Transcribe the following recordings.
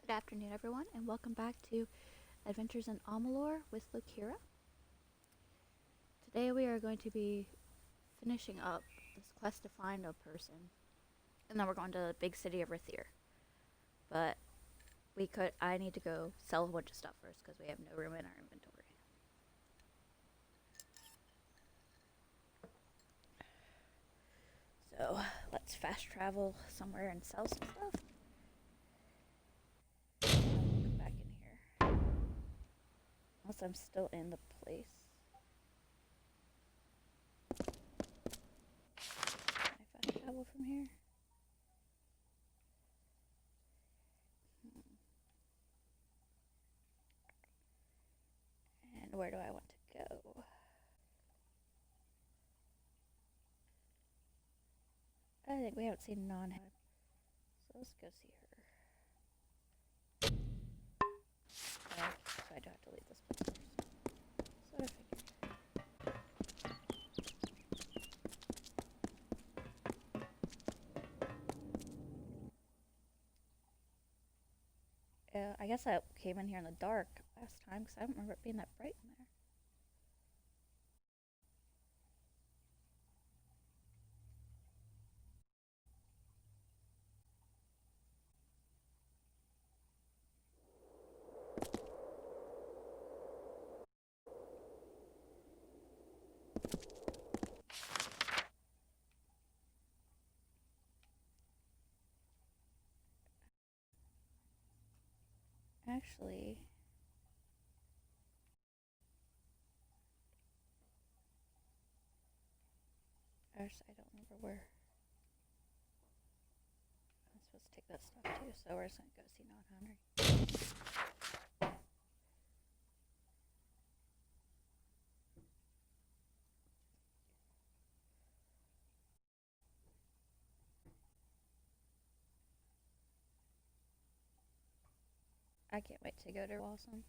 Good afternoon, everyone, and welcome back to Adventures in Amalur with Lokira. Today we are going to be finishing up this quest to find a person, and then we're going to the big city of Rithir. But I need to go sell a bunch of stuff first because we have no room in our inventory. So let's fast travel somewhere and sell some stuff. Come back in here. Unless I'm still in the place. Can I fast travel from here? And where do I want to go? I think we haven't seen non-head. So let's go see her. So I do have to leave this place first. So I figured. I guess I came in here in the dark last time because I don't remember it being that bright in there. Actually, I don't remember where. I'm supposed to take that stuff too, so we're just gonna go see Non-Henry. I can't wait to go to Awesome.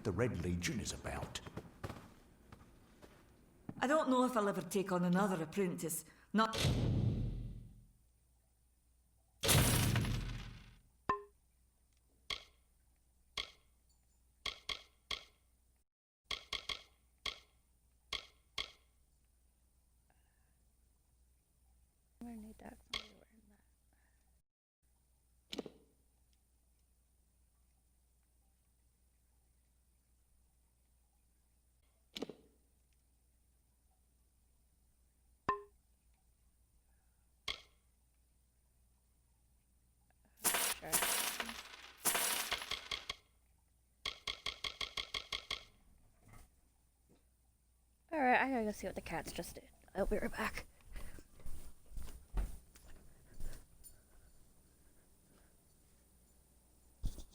The Red Legion is about. I don't know if I'll ever take on another apprentice. Not. I'm gonna need that. Sure. Alright, I gotta go see what the cats just did. I'll be right back.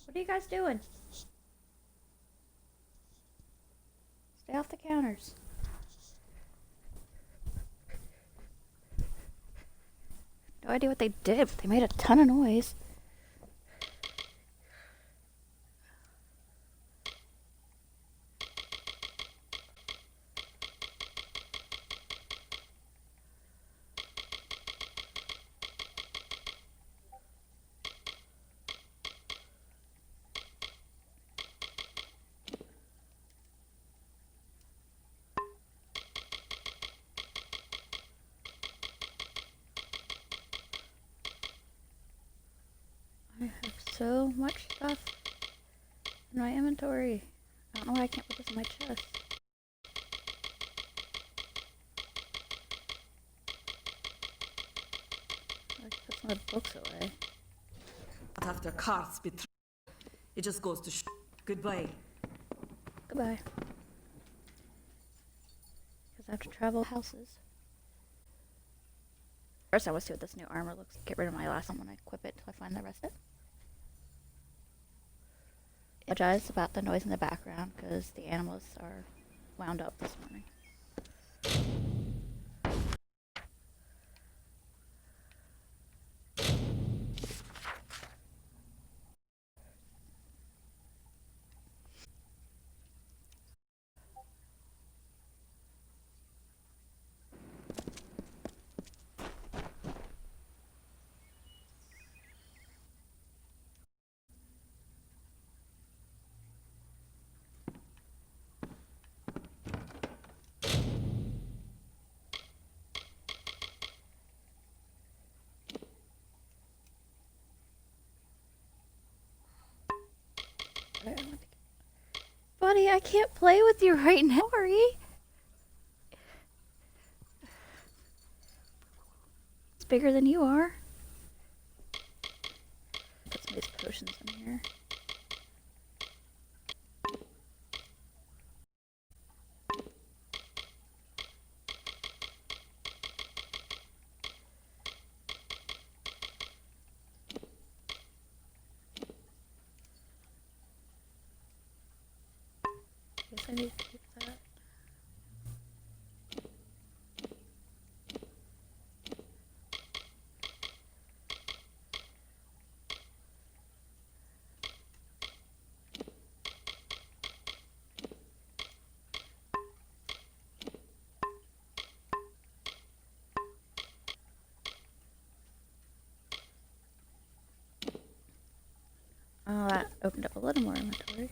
What are you guys doing? Stay off the counters. No idea what they did, but they made a ton of noise. I have so much stuff in my inventory. I don't know why I can't put this in my chest. I can put some of the books away. After carts betray. It just goes to goodbye. Goodbye. Because I have to travel houses. First I want to see what this new armor looks like. Get rid of my last one when I equip it till I find the rest of it. I apologize about the noise in the background because the animals are wound up this morning. Buddy, I can't play with you right now. Sorry. It's bigger than you are. Put some of these potions in here. Guess I need to keep that. Oh, that opened up a little more inventory.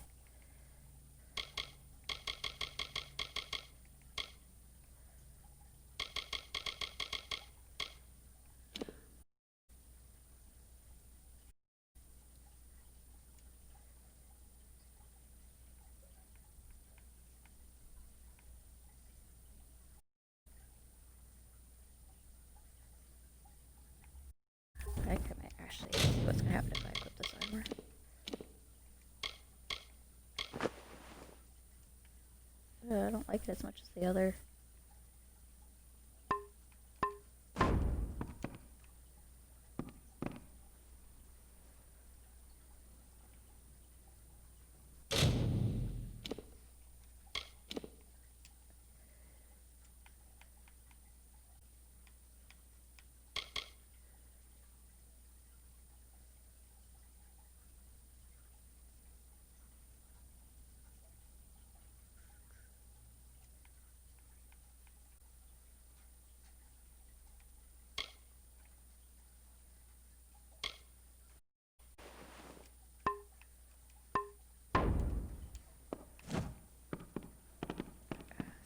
I might actually see what's gonna happen if I equip this armor. I don't like it as much as the other.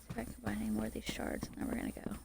See if I can find any more of these shards, and then we're gonna go.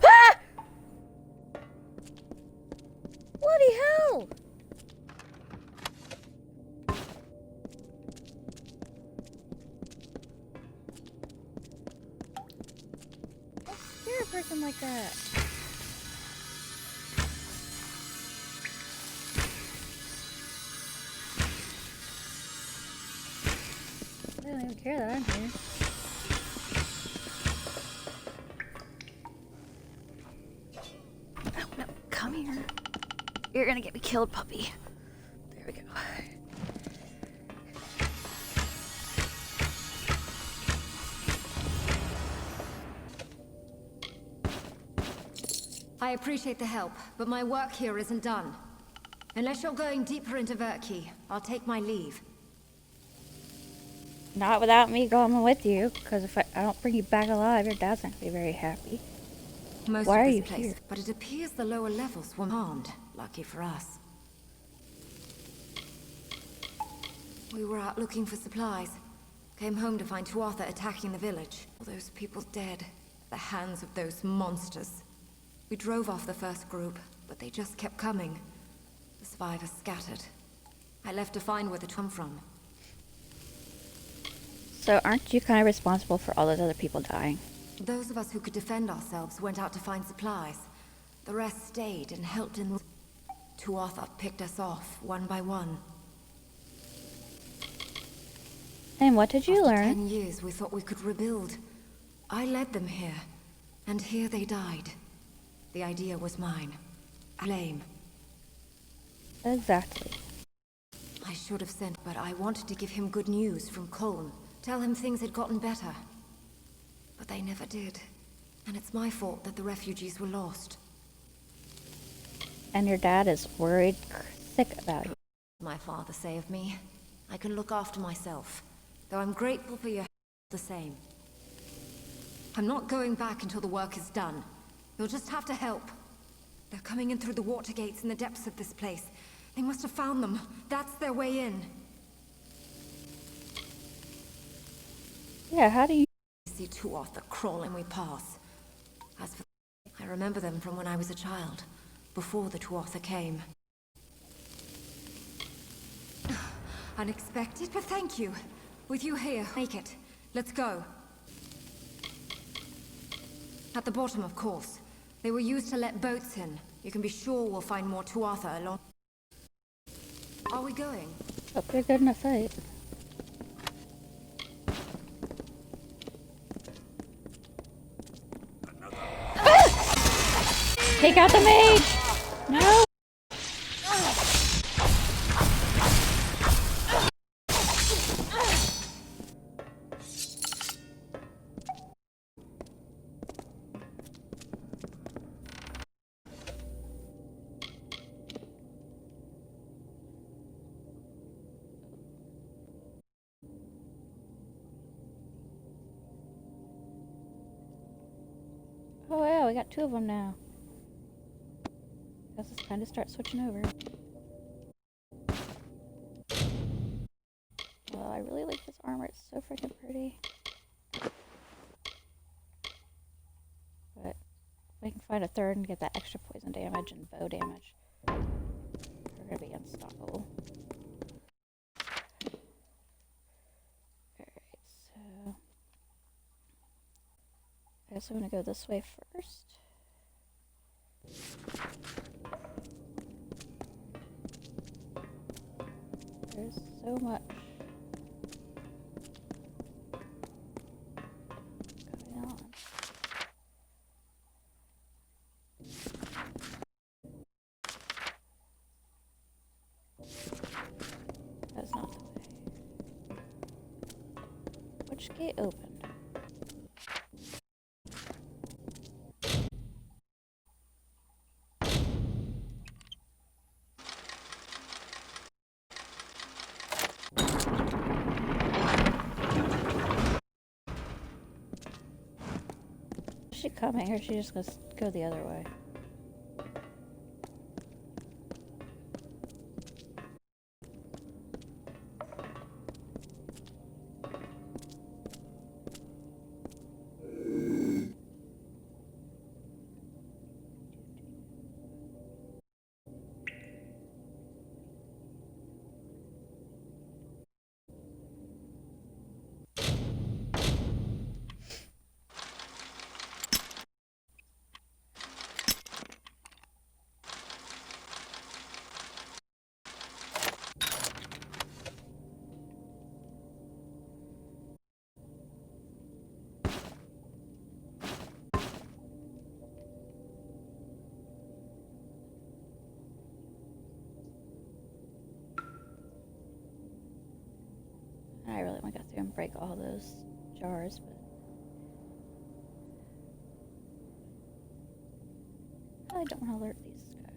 Ah! Bloody hell! Don't scare a person like that. care that I'm here. Oh, no. Come here. You're gonna get me killed, puppy. There we go. I appreciate the help, but my work here isn't done. Unless you're going deeper into Verkey, I'll take my leave. Not without me going with you, because if I don't bring you back alive, your dad's not gonna be very happy. Most Why of are this you place, here? but it appears the lower levels were harmed. Lucky for us. We were out looking for supplies. Came home to find Tuatha attacking the village. All those people dead at the hands of those monsters. We drove off the first group, but they just kept coming. The survivors scattered. I left to find where they come from. So aren't you kind of responsible for all those other people dying? Those of us who could defend ourselves went out to find supplies. The rest stayed and helped in... Tuatha picked us off, one by one. And what did you After learn? 10 years, we thought we could rebuild. I led them here, and here they died. The idea was mine. Blame. Exactly. I should have sent, but I wanted to give him good news from Colm. Tell him things had gotten better. But they never did. And it's my fault that the refugees were lost. And your dad is worried sick about you. My father say of me, I can look after myself. Though I'm grateful for your help the same. I'm not going back until the work is done. You'll just have to help. They're coming in through the water gates in the depths of this place. They must have found them. That's their way in. Yeah, how do you... I see Tuatha crawling we pass. As for... I remember them from when I was a child. Before the Tuatha came. Unexpected, but thank you. With you here, make it. Let's go. At the bottom, of course. They were used to let boats in. You can be sure we'll find more Tuatha along... Are we going? Hope you're good in a fight. Take out the mage! No! Oh yeah, we got 2 of them now. Guess it's time to start switching over. Well, I really like this armor. It's so freaking pretty. But if we can find a third and get that extra poison damage and bow damage, we're gonna be unstoppable. Alright, so I guess I'm gonna go this way first. There's so much going on. That's not the way. Which gate opened? Is she coming or is she just gonna go the other way? really want to go through and break all those jars, but I don't want to alert these guys.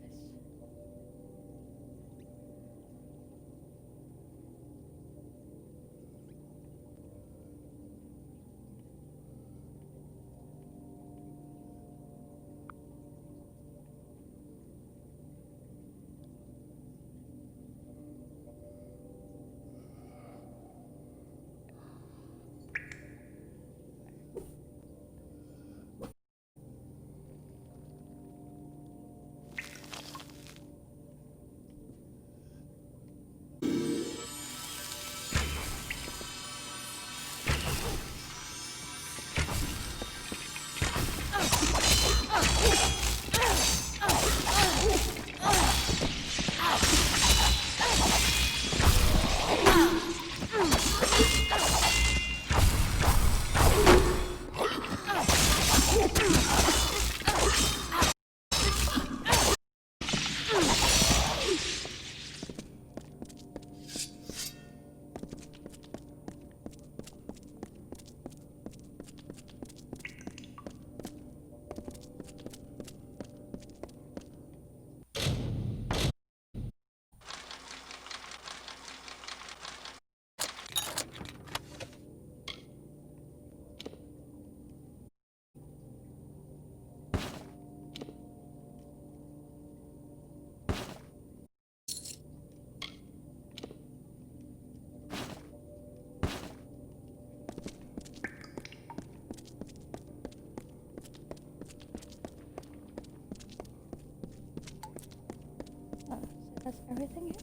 Oh, so that's everything here?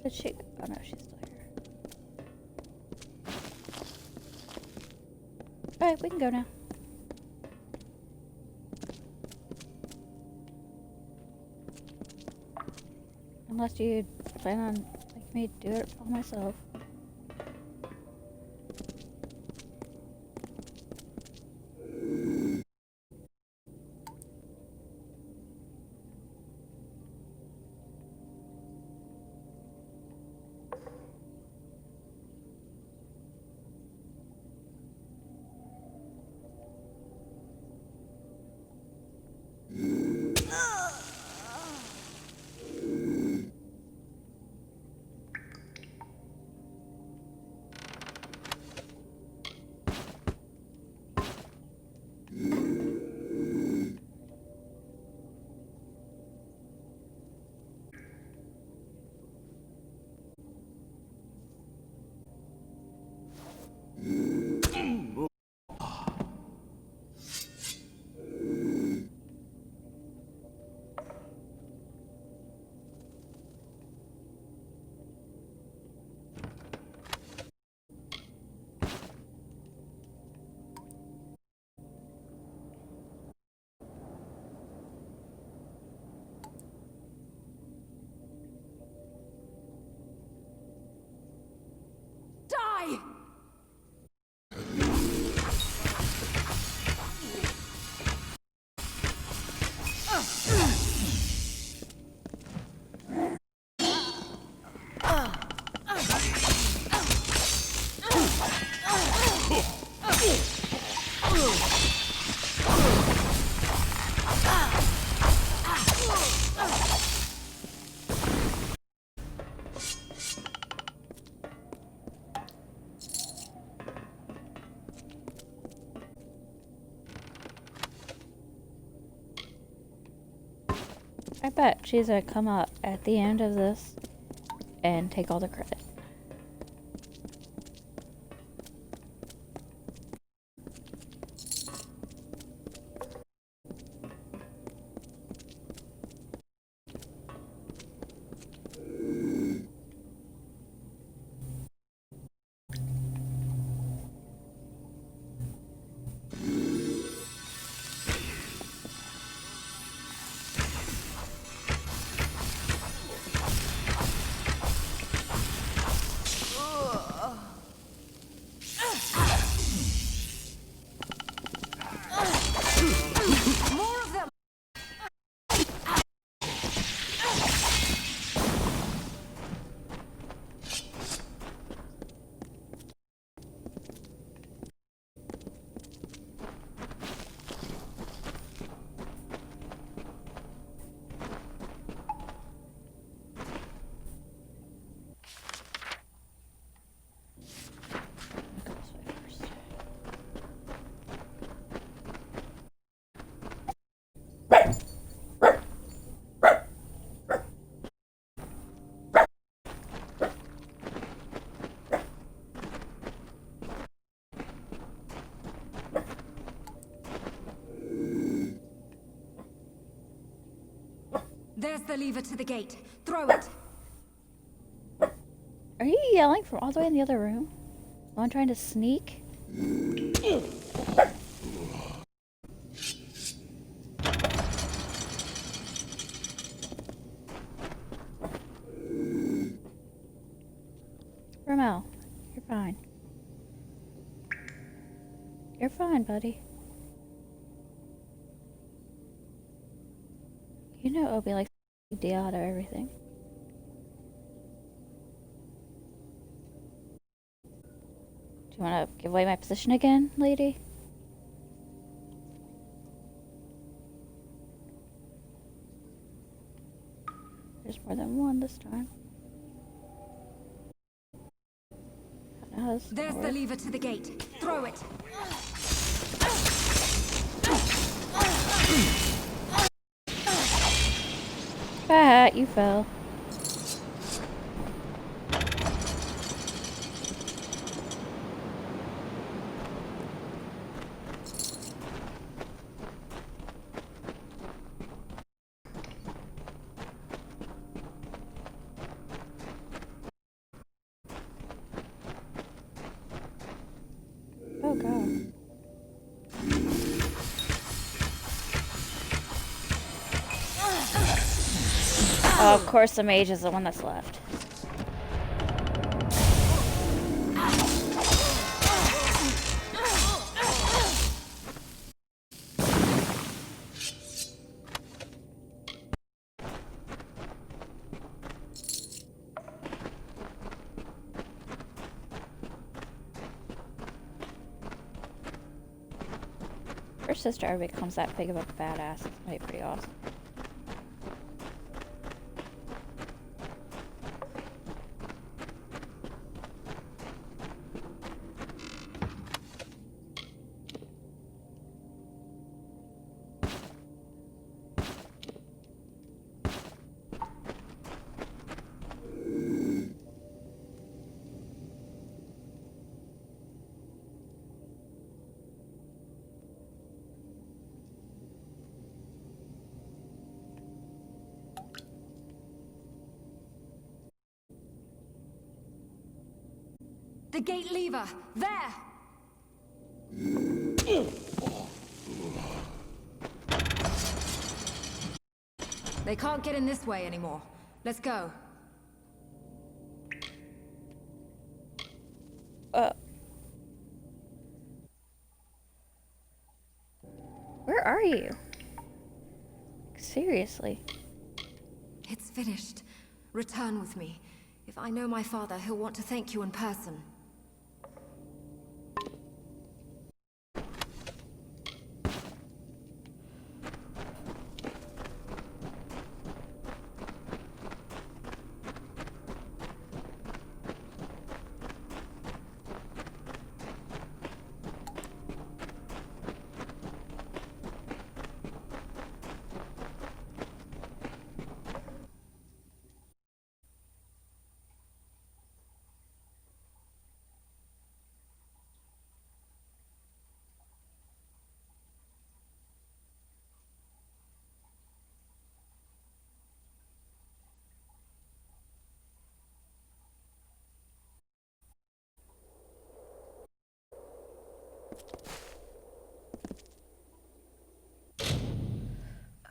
Did she? Oh no, she's still here. Alright, we can go now. Unless you plan on making me do it all myself. Die! I bet she's gonna come up at the end of this and take all the credit. There's the lever to the gate. Throw it. Are you yelling from all the way in the other room? While I'm trying to sneak? Ramel, you're fine. You're fine, buddy. You know Obi likes to deal out of everything. Do you want to give away my position again, lady? There's more than one this time. There's the lever to the gate. Throw it. Fat, you fell. Oh god. Oh, of course the mage is the one that's left. Her sister ever becomes that big of a badass. It's gonna be pretty awesome. The gate lever. There. They can't get in this way anymore. Let's go. Where are you? Seriously. It's finished. Return with me. If I know my father, he'll want to thank you in person.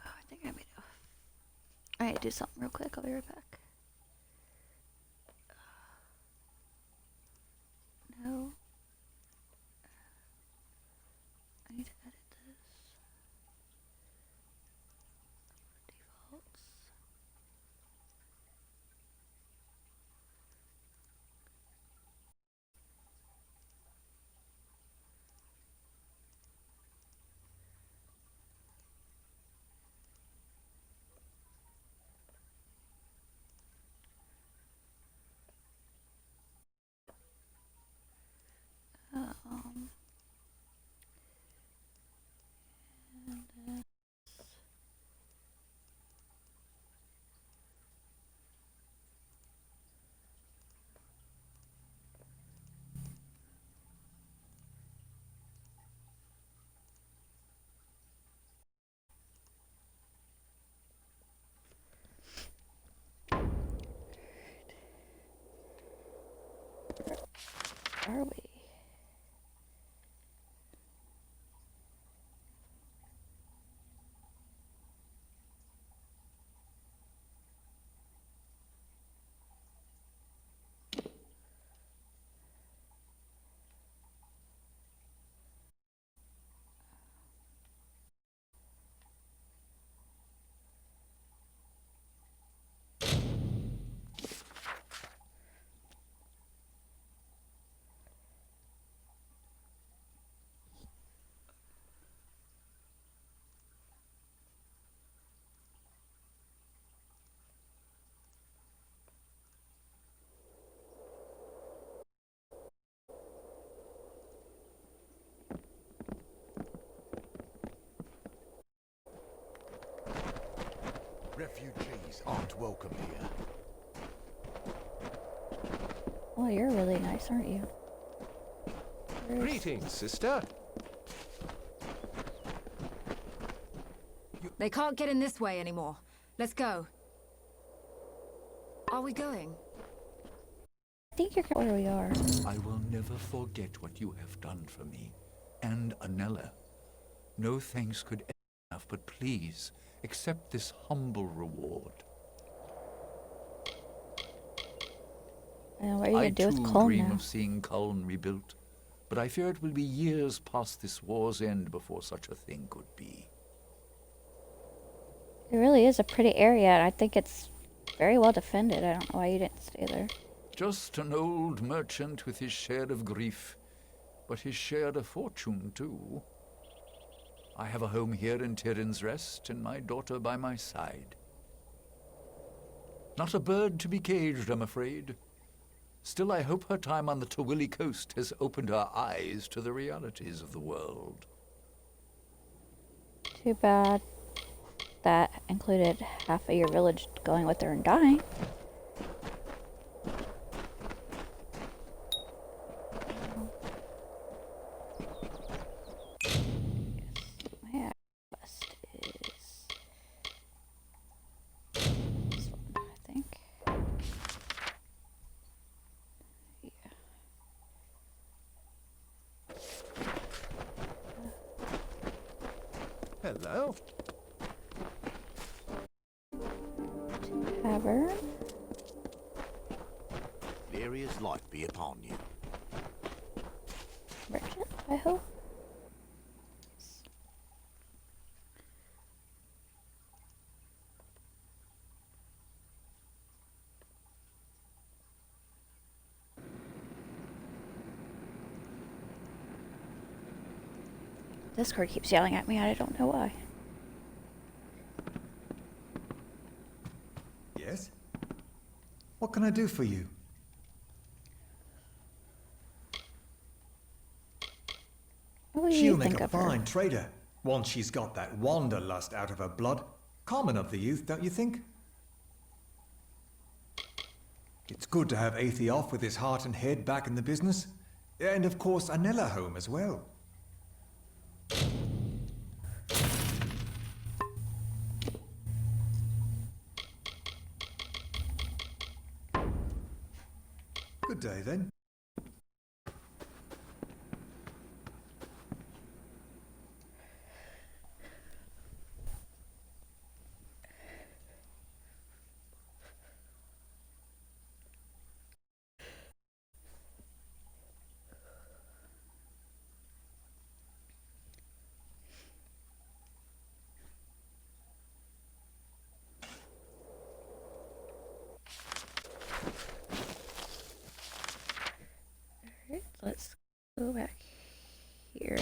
I think I need to do something real quick. I'll be right back. No. I need to edit this. Defaults. are we? Refugees aren't welcome here. Well, you're really nice, aren't you? Greetings, sister. They can't get in this way anymore. Let's go. Are we going? I think you're where we are. I will never forget what you have done for me, and Anella. No thanks could be enough, but please, accept this humble reward. And what are you I gonna do with too Colm dream now? of seeing Culn rebuilt, but I fear it will be years past this war's end before such a thing could be. It really is a pretty area, and I think it's very well defended. I don't know why you didn't stay there. Just an old merchant with his share of grief, but his share of fortune too. I have a home here in Tyrion's Rest, and my daughter by my side. Not a bird to be caged, I'm afraid. Still, I hope her time on the Tawili coast has opened her eyes to the realities of the world. Too bad that included half of your village going with her and dying. My quest is this one, I think. Yeah. Hello. Tavern. Lyria's light be upon you. Merchant, I hope. Discord keeps yelling at me, and I don't know why. Yes? What can I do for you? What do She'll you make think a of her? fine trader, once she's got that wanderlust out of her blood. Common of the youth, don't you think? It's good to have Aethie off with his heart and head back in the business. And of course, Anella home as well. Good day, then. Alright, let's go back here.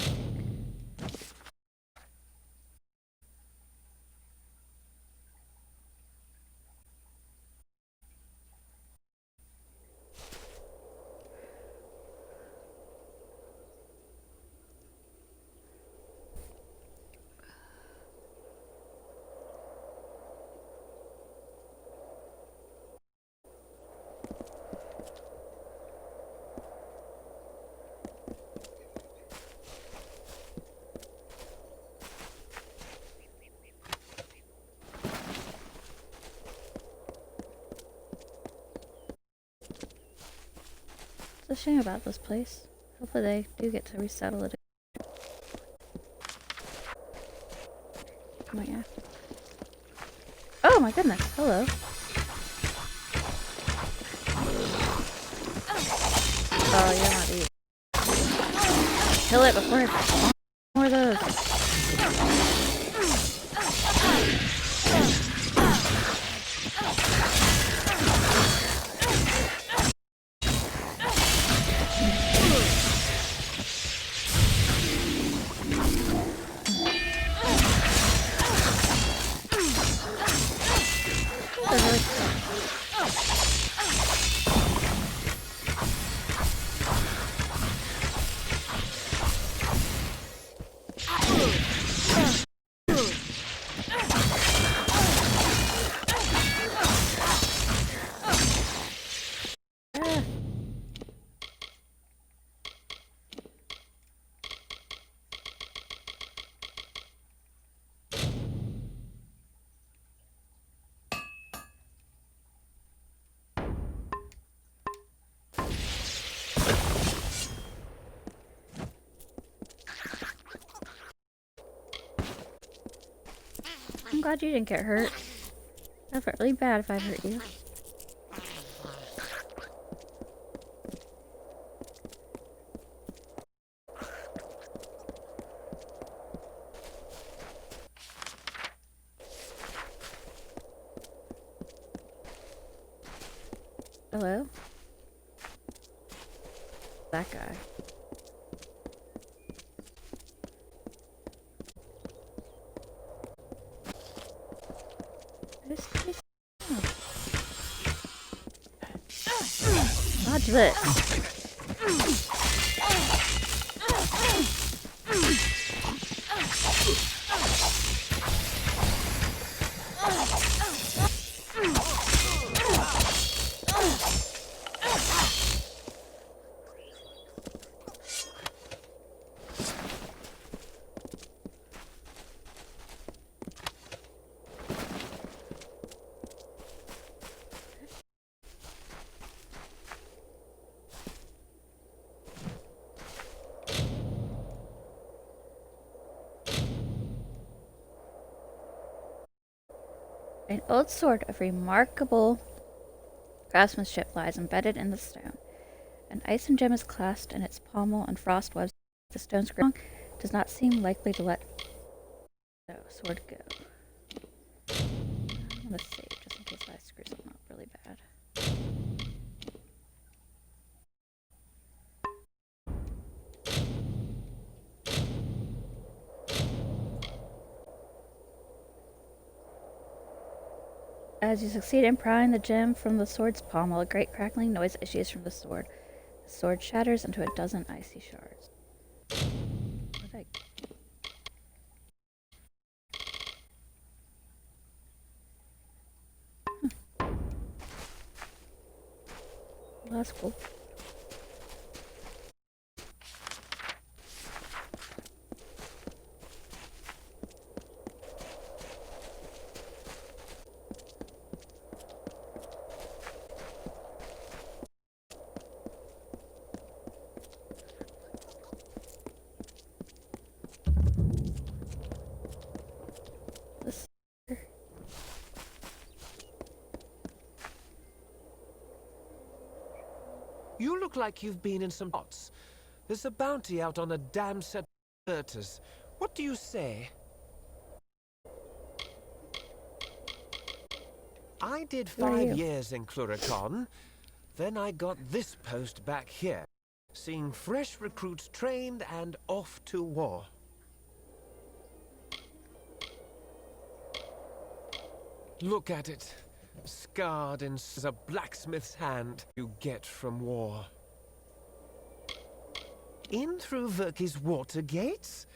It's a shame about this place. Hopefully they do get to resettle it. Oh yeah. Oh my goodness, hello. Oh, you're not eating. Kill it before I spawn more of those. They're really I'm glad you didn't get hurt. That felt really bad if I hurt you. Hello? That guy. Dodge this. An old sword of remarkable craftsmanship lies embedded in the stone. An ice and gem is clasped in its pommel, and frost webs the stone's grip does not seem likely to let the sword go. I'm gonna save just in case I screw something up really bad. As you succeed in prying the gem from the sword's pommel, a great crackling noise issues from the sword. The sword shatters into a dozen icy shards. What did I... Well, that's cool. This... You look like you've been in some knots. There's a bounty out on a damn set of deserters. What do you say? I did Who are 5 you? years in Cluricon. Then I got this post back here, seeing fresh recruits trained and off to war. Look at it. Scarred in a blacksmith's hand you get from war. In through Verki's water gates?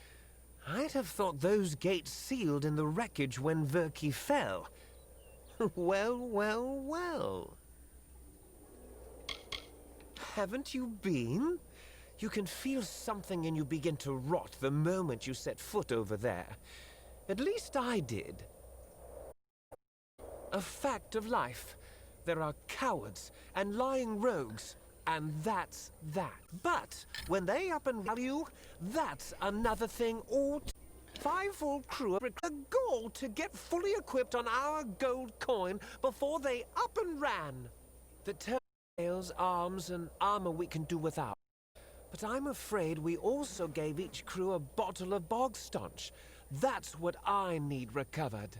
I'd have thought those gates sealed in the wreckage when Verki fell. Well, well, well. Haven't you been? You can feel something in you begin to rot the moment you set foot over there. At least I did. A fact of life. There are cowards and lying rogues and that's that. But when they up and value, that's another thing all. 5 full crew are a goal to get fully equipped on our gold coin before they up and ran. The tails, arms, and armor we can do without. But I'm afraid we also gave each crew a bottle of bog staunch. That's what I need recovered.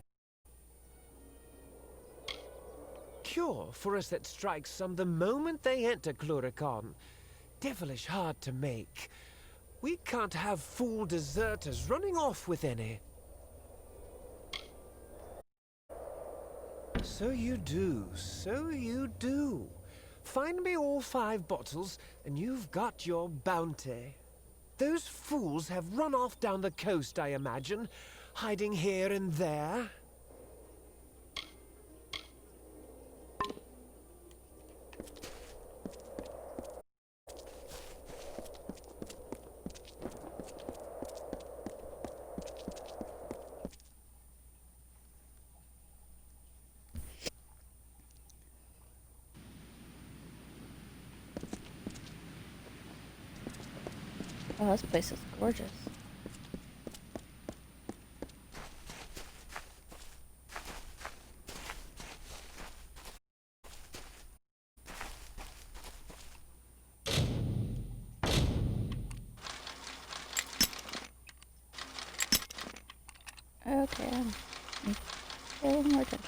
Cure for us that strikes some the moment they enter Cluricon. Devilish hard to make. We can't have fool deserters running off with any. So you do, so you do. Find me all 5 bottles, and you've got your bounty. Those fools have run off down the coast, I imagine, hiding here and there. Oh, this place is gorgeous. Okay, pay a little more attention.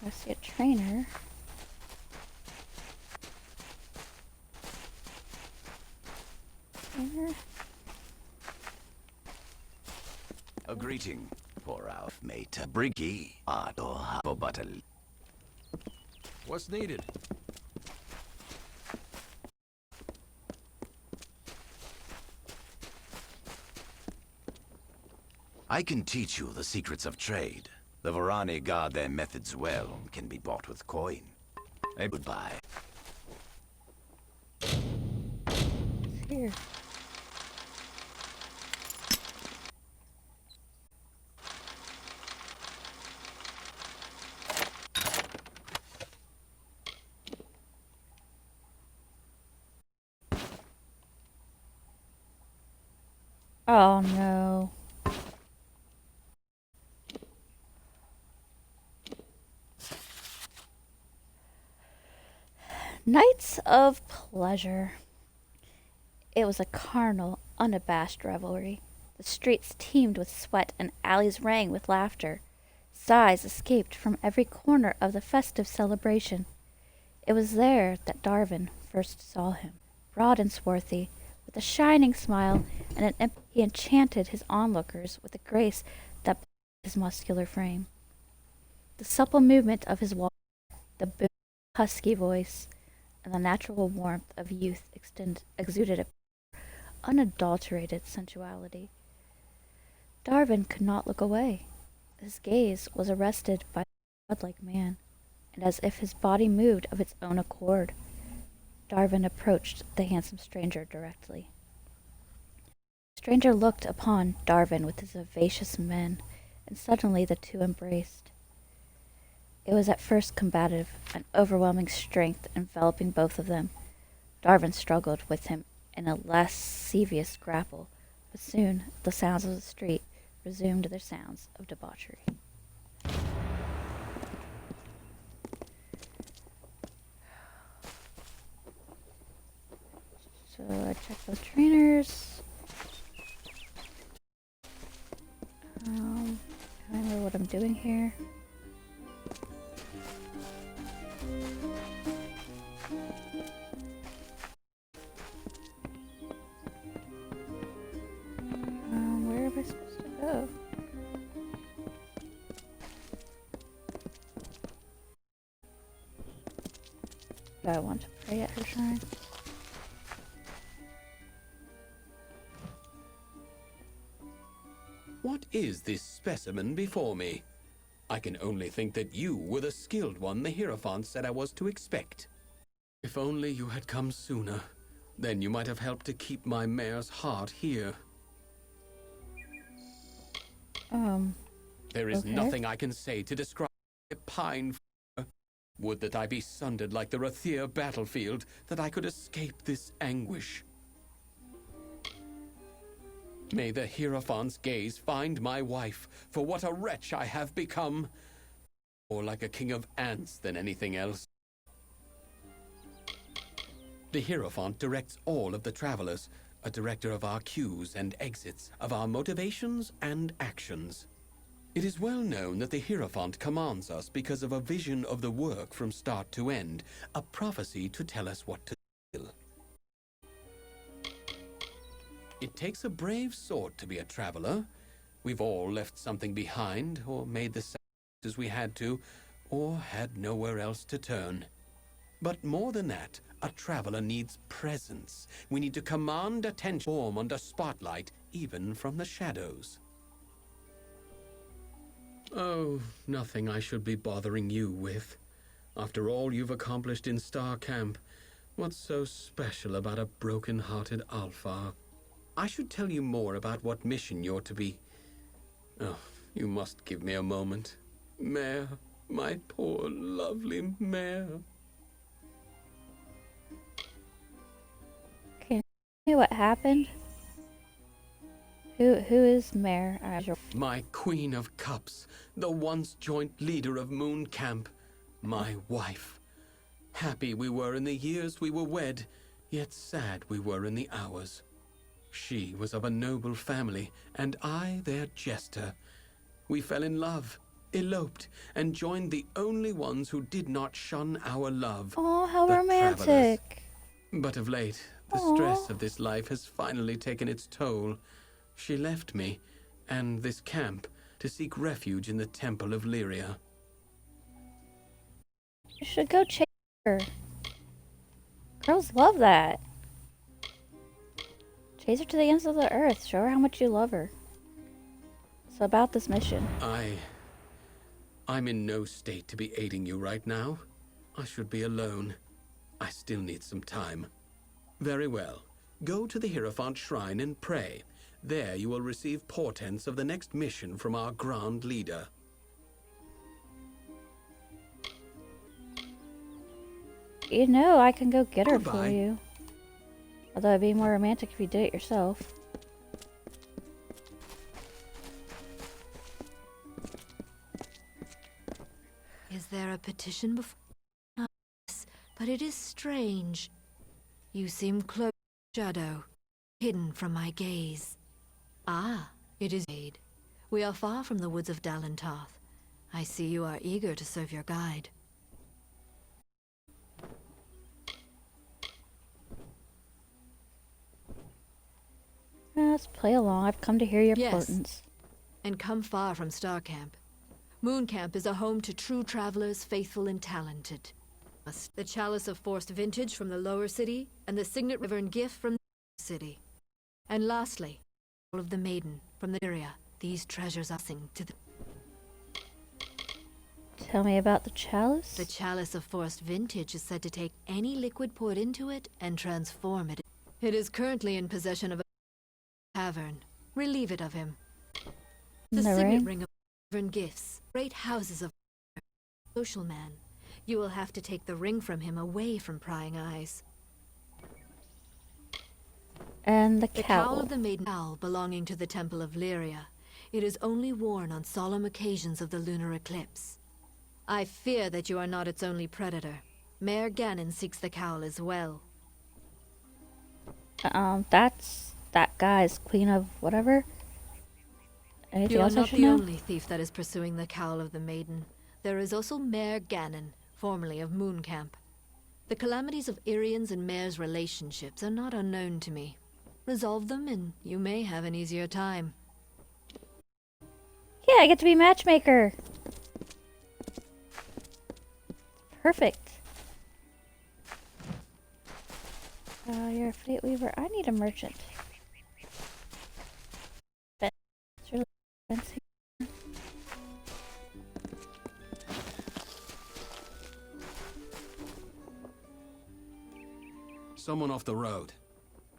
I see a trainer. Trainer? A greeting for our mate Briggy Ado Battle. What's needed? I can teach you the secrets of trade. The Varani guard their methods well and can be bought with coin. A goodbye. It's here. Oh no. Nights of pleasure. It was a carnal, unabashed revelry. The streets teemed with sweat and alleys rang with laughter. Sighs escaped from every corner of the festive celebration. It was there that Darvin first saw him, broad and swarthy, with a shining smile and he enchanted his onlookers with a grace that his muscular frame. The supple movement of his walk, the booming, husky voice, and the natural warmth of youth exuded a unadulterated sensuality. Darvin could not look away. His gaze was arrested by the godlike man, and as if his body moved of its own accord, Darvin approached the handsome stranger directly. The stranger looked upon Darvin with his vivacious mien, and suddenly the two embraced. It was at first combative, an overwhelming strength enveloping both of them. Darvin struggled with him in a lascivious grapple, but soon the sounds of the street resumed their sounds of debauchery. So I checked those trainers. I don't remember what I'm doing here. Where am I supposed to go? Do I want to pray at her shrine? What is this specimen before me? I can only think that you were the skilled one the Hierophant said I was to expect. If only you had come sooner. Then you might have helped to keep my mare's heart here. There is Okay. nothing I can say to describe a pine for. Would that I be sundered like the Rathir battlefield, that I could escape this anguish. May the Hierophant's gaze find my wife, for what a wretch I have become. More like a king of ants than anything else. The Hierophant directs all of the travelers, a director of our queues and exits, of our motivations and actions. It is well known that the Hierophant commands us because of a vision of the work from start to end, a prophecy to tell us what to do. It takes a brave sort to be a traveler. We've all left something behind, or made the sacrifices we had to, or had nowhere else to turn. But more than that, a traveler needs presence. We need to command attention, form under spotlight, even from the shadows. Oh, nothing I should be bothering you with. After all you've accomplished in Star Camp, what's so special about a broken-hearted Alpha? I should tell you more about what mission you're to be. Oh, you must give me a moment. Mare, my poor, lovely mare. Can you tell me what happened? Who is Mayor? My Queen of Cups, the once joint leader of Moon Camp, my wife. Happy we were in the years we were wed, yet sad we were in the hours. She was of a noble family, and I their jester. We fell in love, eloped, and joined the only ones who did not shun our love. Oh, how the romantic. travelers. But of late, the Aw. stress of this life has finally taken its toll. She left me, and this camp, to seek refuge in the Temple of Lyria. You should go chase her. Girls love that. Chase her to the ends of the earth. Show her how much you love her. So about this mission. I'm in no state to be aiding you right now. I should be alone. I still need some time. Very well. Go to the Hierophant Shrine and pray. There you will receive portents of the next mission from our Grand Leader. You know, I can go get her for Goodbye. you. Although it'd be more romantic if you did it yourself. Is there a petition before? Yes, but it is strange. You seem close, shadow, hidden from my gaze. Ah, it is aid. We are far from the woods of Dalentarth. I see you are eager to serve your guide. Let's play along. I've come to hear your Yes. portents. And come far from Star Camp. Moon Camp is a home to true travelers, faithful and talented. The Chalice of Forced Vintage from the lower city, and the Signet River and Gift from the city. And lastly, all of the Maiden from the area. These treasures are sing to the... Tell me about the chalice. The Chalice of Forced Vintage is said to take any liquid poured into it and transform it. It is currently in possession of a tavern. Relieve it of him. The The Signet ring? Ring of Tavern Gifts. Great houses of social man. You will have to take the ring from him away from prying eyes. And the The cowl cowl. of the Maiden Owl belonging to the Temple of Lyria. It is only worn on solemn occasions of the lunar eclipse. I fear that you are not its only predator. Mayor Ganon seeks the cowl as well. That's that guy's queen of whatever. Anything You are else I not should the know? only thief that is pursuing the cowl of the Maiden. There is also Mayor Ganon, formerly of Moon Camp. The calamities of Irian's and Mayor's relationships are not unknown to me. Resolve them and you may have an easier time. Yeah, I get to be matchmaker. Perfect. You're a fleet weaver. I need a merchant. It's really expensive. Someone off the road.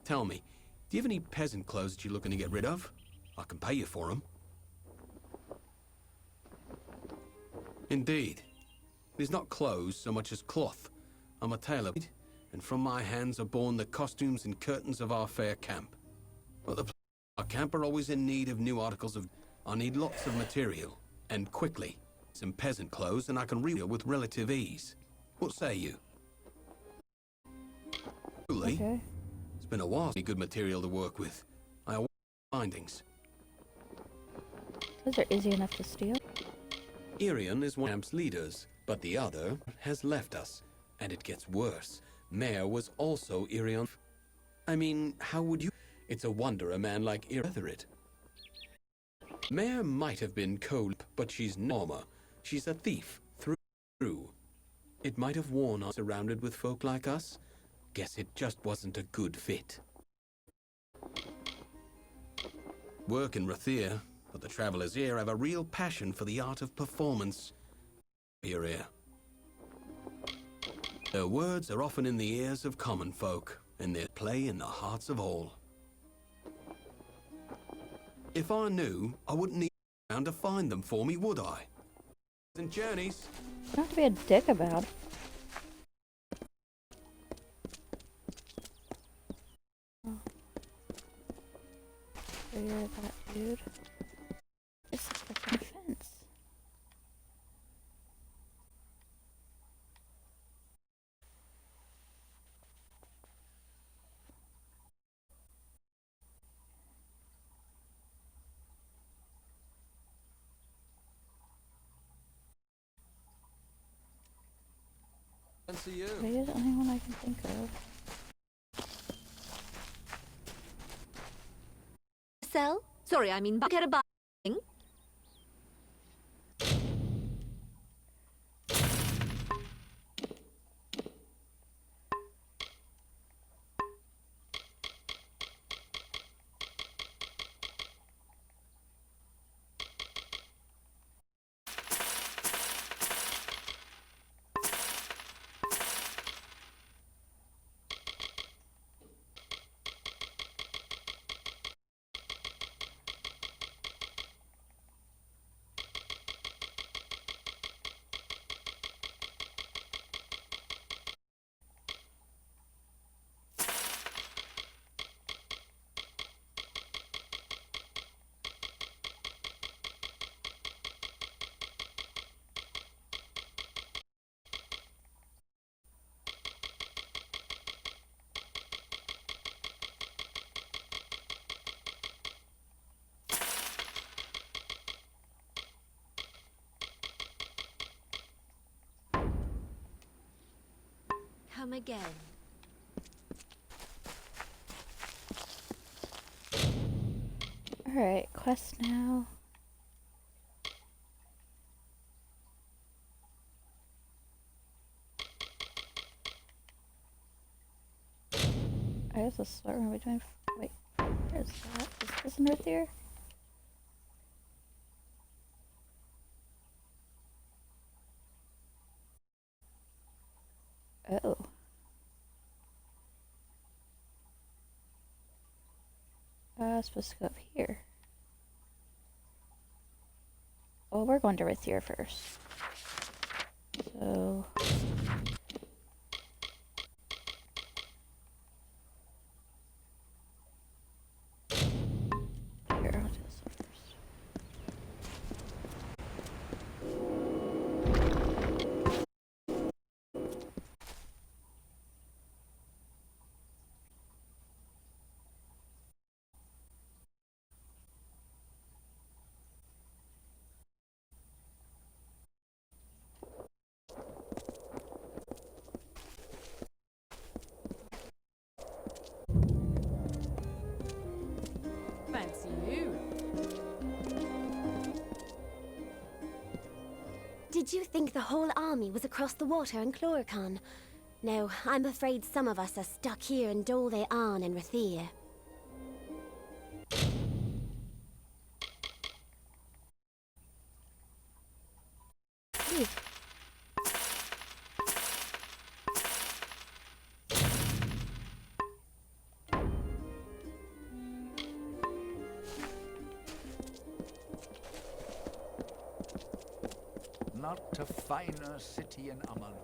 Tell me, do you have any peasant clothes that you're looking to get rid of? I can pay you for them. Indeed. It is not clothes so much as cloth. I'm a tailor, and from my hands are born the costumes and curtains of our fair camp. But our camp are always in need of new articles of... I need lots of material, and quickly. Some peasant clothes, and I can redeal with relative ease. What say you? Truly, Okay. it's been a while since good material to work with. I await findings. Those are easy enough to steal. Irion is one of camp's leaders, but the other has left us. And it gets worse. Mare was also Irion. I mean, how would you... It's a wonder a man like Irion weather it. Mare might have been cold, but she's Norma. She's a thief, through. It might have worn us surrounded with folk like us. Guess it just wasn't a good fit. Work in Rathir, but the travelers here have a real passion for the art of performance. Here. Their words are often in the ears of common folk, and their play in the hearts of all. If I knew, I wouldn't need around to find them for me, would I? And journeys. You don't have to be a dick about it. Oh. So you're that dude. It's a freaking fence. Fancy you. But you're the only one I can think of. Sell? Sorry, I mean, get a buying. Come again. Alright, quest now. I guess let's start one between. Wait, where's that? Is this in Rathir? Oh. I was supposed to go up here. Well, we're going to Rathir first. So... Here, I'll do this one first. Fancy you. Did you think the whole army was across the water in Chlorocan? No, I'm afraid some of us are stuck here in Dol they Arn in Rathir. not a finer city in Amalur.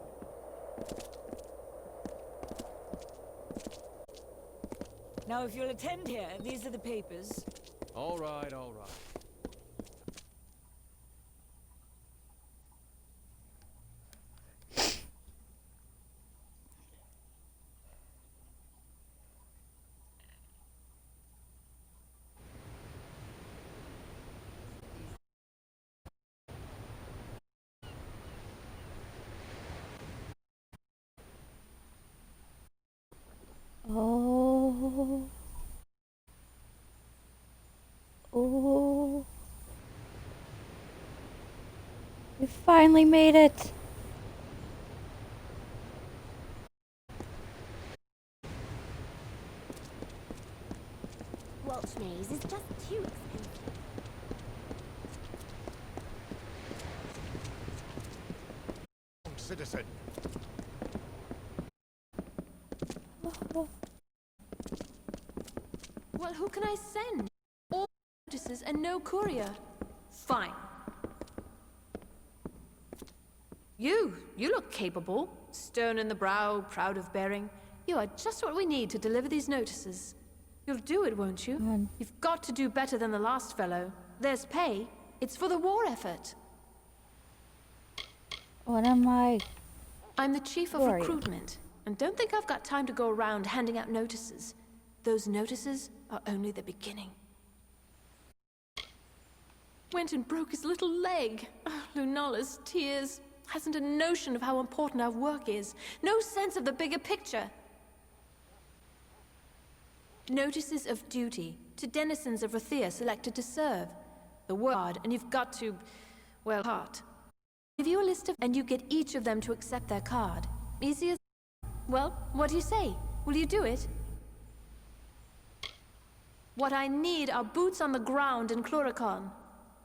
Now, if you'll attend here, these are the papers. All right, all right. Oh. Oh. We finally made it. Welch Maze is just too expensive. Citizen. Well, who can I send? All notices and no courier. Fine. You look capable. Stern in the brow, proud of bearing. You are just what we need to deliver these notices. You'll do it, won't you? You've got to do better than the last fellow. There's pay. It's for the war effort. What am I? I'm the chief of recruitment, and don't think I've got time to go around handing out notices. Those notices are only the beginning. Went and broke his little leg. Oh, Lunala's tears. Hasn't a notion of how important our work is. No sense of the bigger picture. Notices of duty to denizens of Rathir selected to serve. The word, and you've got to, well, heart. Give you a list of, and you get each of them to accept their card. Easy as... Well, what do you say? Will you do it? What I need are boots on the ground in Chloricon.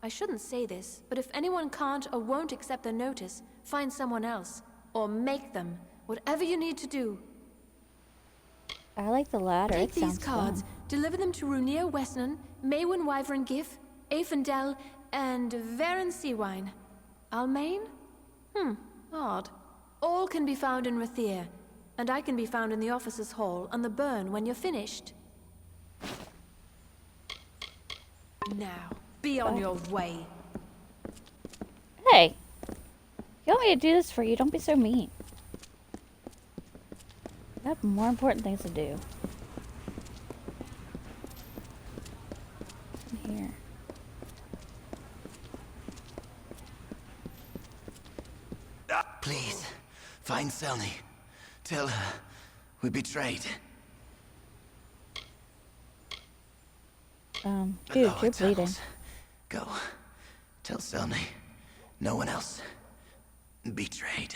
I shouldn't say this, but if anyone can't or won't accept the notice, find someone else. Or make them. Whatever you need to do. I like the latter. Take It these sounds cards, fun. deliver them to Runir Westnon, Maywin Wyvern Gif, Afendel, and Varen Seawine. Almain? Odd. All can be found in Rathir, and I can be found in the officers' hall on the burn when you're finished. Now, be on your way. Hey, you want me to do this for you? Don't be so mean. I have more important things to do. I'm here. Please, find Selny. Tell her we betrayed. Dude, Below you're our bleeding. tunnels. Go. Tell Selny. No one else. Betrayed.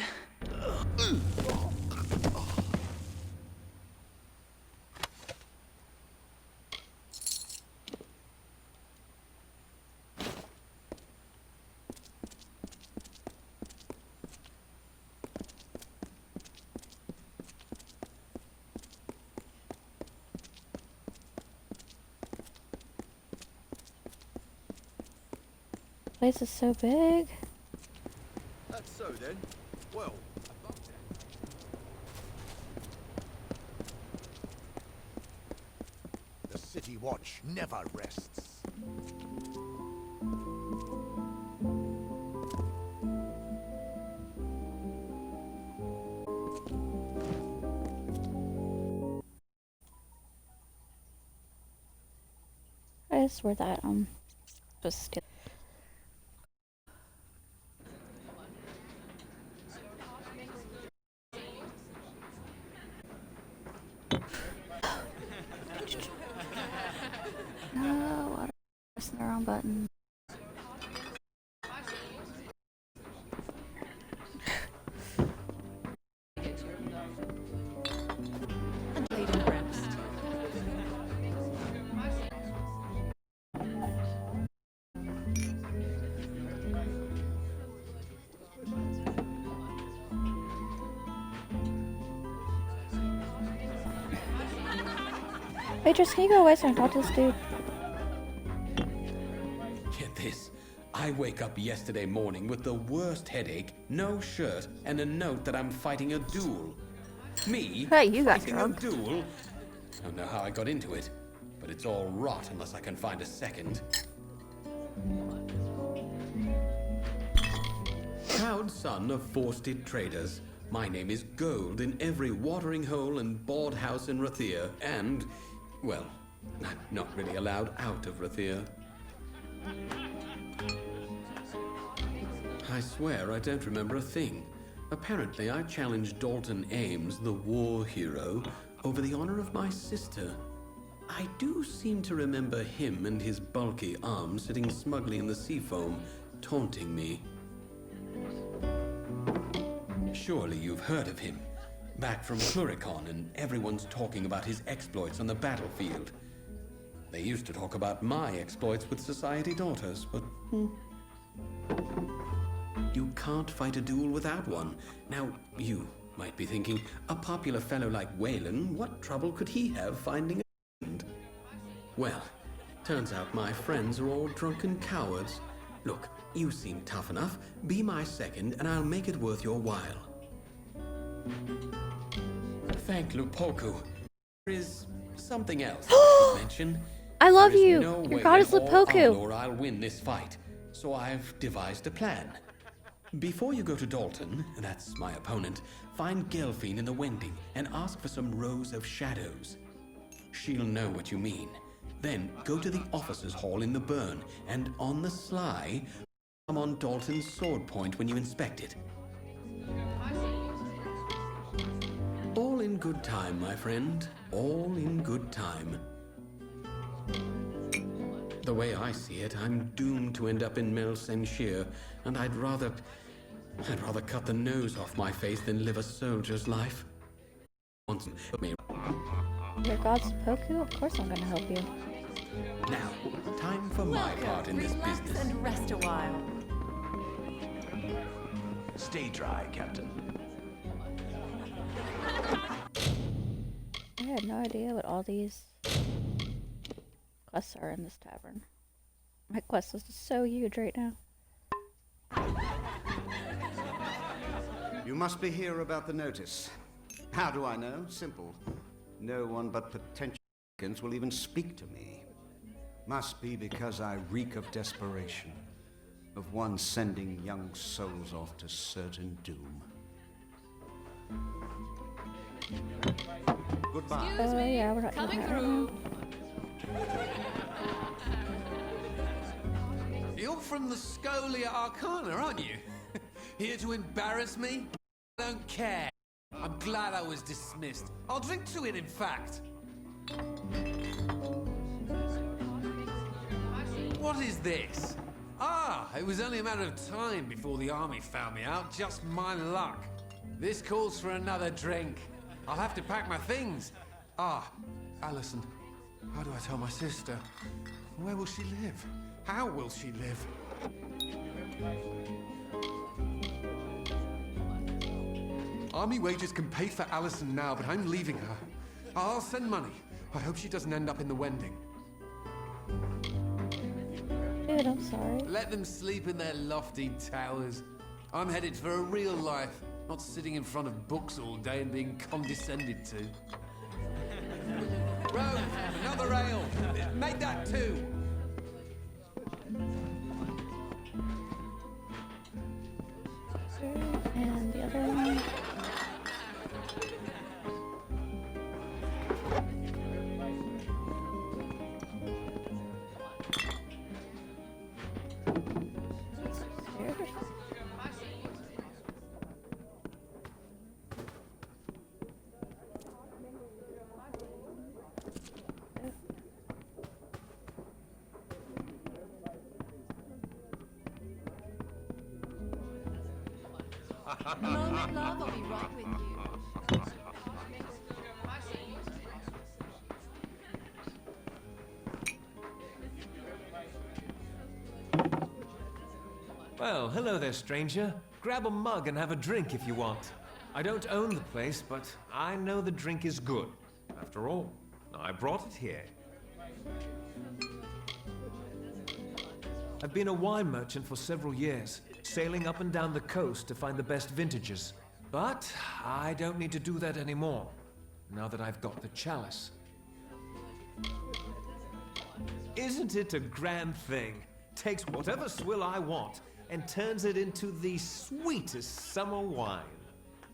Place is so big. That's so then. Well, the City Watch never rests. I swear that was still. No, I'm pressing the wrong button. And Lady Bremst. Waitress, can you go away so I can talk to this dude? Get this. I wake up yesterday morning with the worst headache, no shirt, and a note that I'm fighting a duel. Me? Hey, you got fighting drunk. a duel? I don't know how I got into it, but it's all rot unless I can find a second. Proud son of forested traders, my name is gold in every watering hole and board house in Rathir, and, well, I'm not really allowed out of Rathir. I swear I don't remember a thing. Apparently I challenged Dalton Ames, the war hero, over the honor of my sister. I do seem to remember him and his bulky arm sitting smugly in the sea foam, taunting me. Surely you've heard of him. Back from Cluricon, and everyone's talking about his exploits on the battlefield. They used to talk about my exploits with society daughters, but... You can't fight a duel without one. Now, you might be thinking, a popular fellow like Wayland, what trouble could he have finding a friend? Well, turns out my friends are all drunken cowards. Look, you seem tough enough. Be my second, and I'll make it worth your while. Thank Lupoku. There is something else I should mention. I love There is you. no Your way god is in all Lupoku. Amalur I'll win this fight, so I've devised a plan. Before you go to Dalton, that's my opponent, find Gelfine in the Wending and ask for some rows of shadows. She'll know what you mean. Then go to the officers' hall in the Burn, and on the sly, come on Dalton's sword point when you inspect it. All in good time, my friend. All in good time. The way I see it, I'm doomed to end up in Mel Senshir, and I'd rather cut the nose off my face than live a soldier's life. Your god's Poku? Of course I'm gonna help you. Now, time for my part in this business. And rest a while. Stay dry, Captain. I had no idea what all these quests are in this tavern. My quest list is so huge right now. You must be here about the notice. How do I know? Simple. No one but potential applicants will even speak to me. Must be because I reek of desperation, of one sending young souls off to certain doom. Goodbye. Oh yeah, we're not Coming doing that through. right now. You're from the Scolia Arcana, aren't you? Here to embarrass me? I don't care. I'm glad I was dismissed. I'll drink to it, in fact. What is this? Ah, it was only a matter of time before the army found me out. Just my luck. This calls for another drink. I'll have to pack my things. Ah, Alison, how do I tell my sister? Where will she live? How will she live? Army wages can pay for Alison now, but I'm leaving her. I'll send money. I hope she doesn't end up in the Wending. Dude, I'm sorry. Let them sleep in their lofty towers. I'm headed for a real life, not sitting in front of books all day and being condescended to. Rose, another ale. Make that two. And the other one. Moment, love, I'll be right with you. Well, hello there, stranger. Grab a mug and have a drink if you want. I don't own the place, but I know the drink is good. After all, I brought it here. I've been a wine merchant for several years, sailing up and down the coast to find the best vintages. But I don't need to do that anymore, now that I've got the chalice. Isn't it a grand thing? Takes whatever swill I want and turns it into the sweetest summer wine.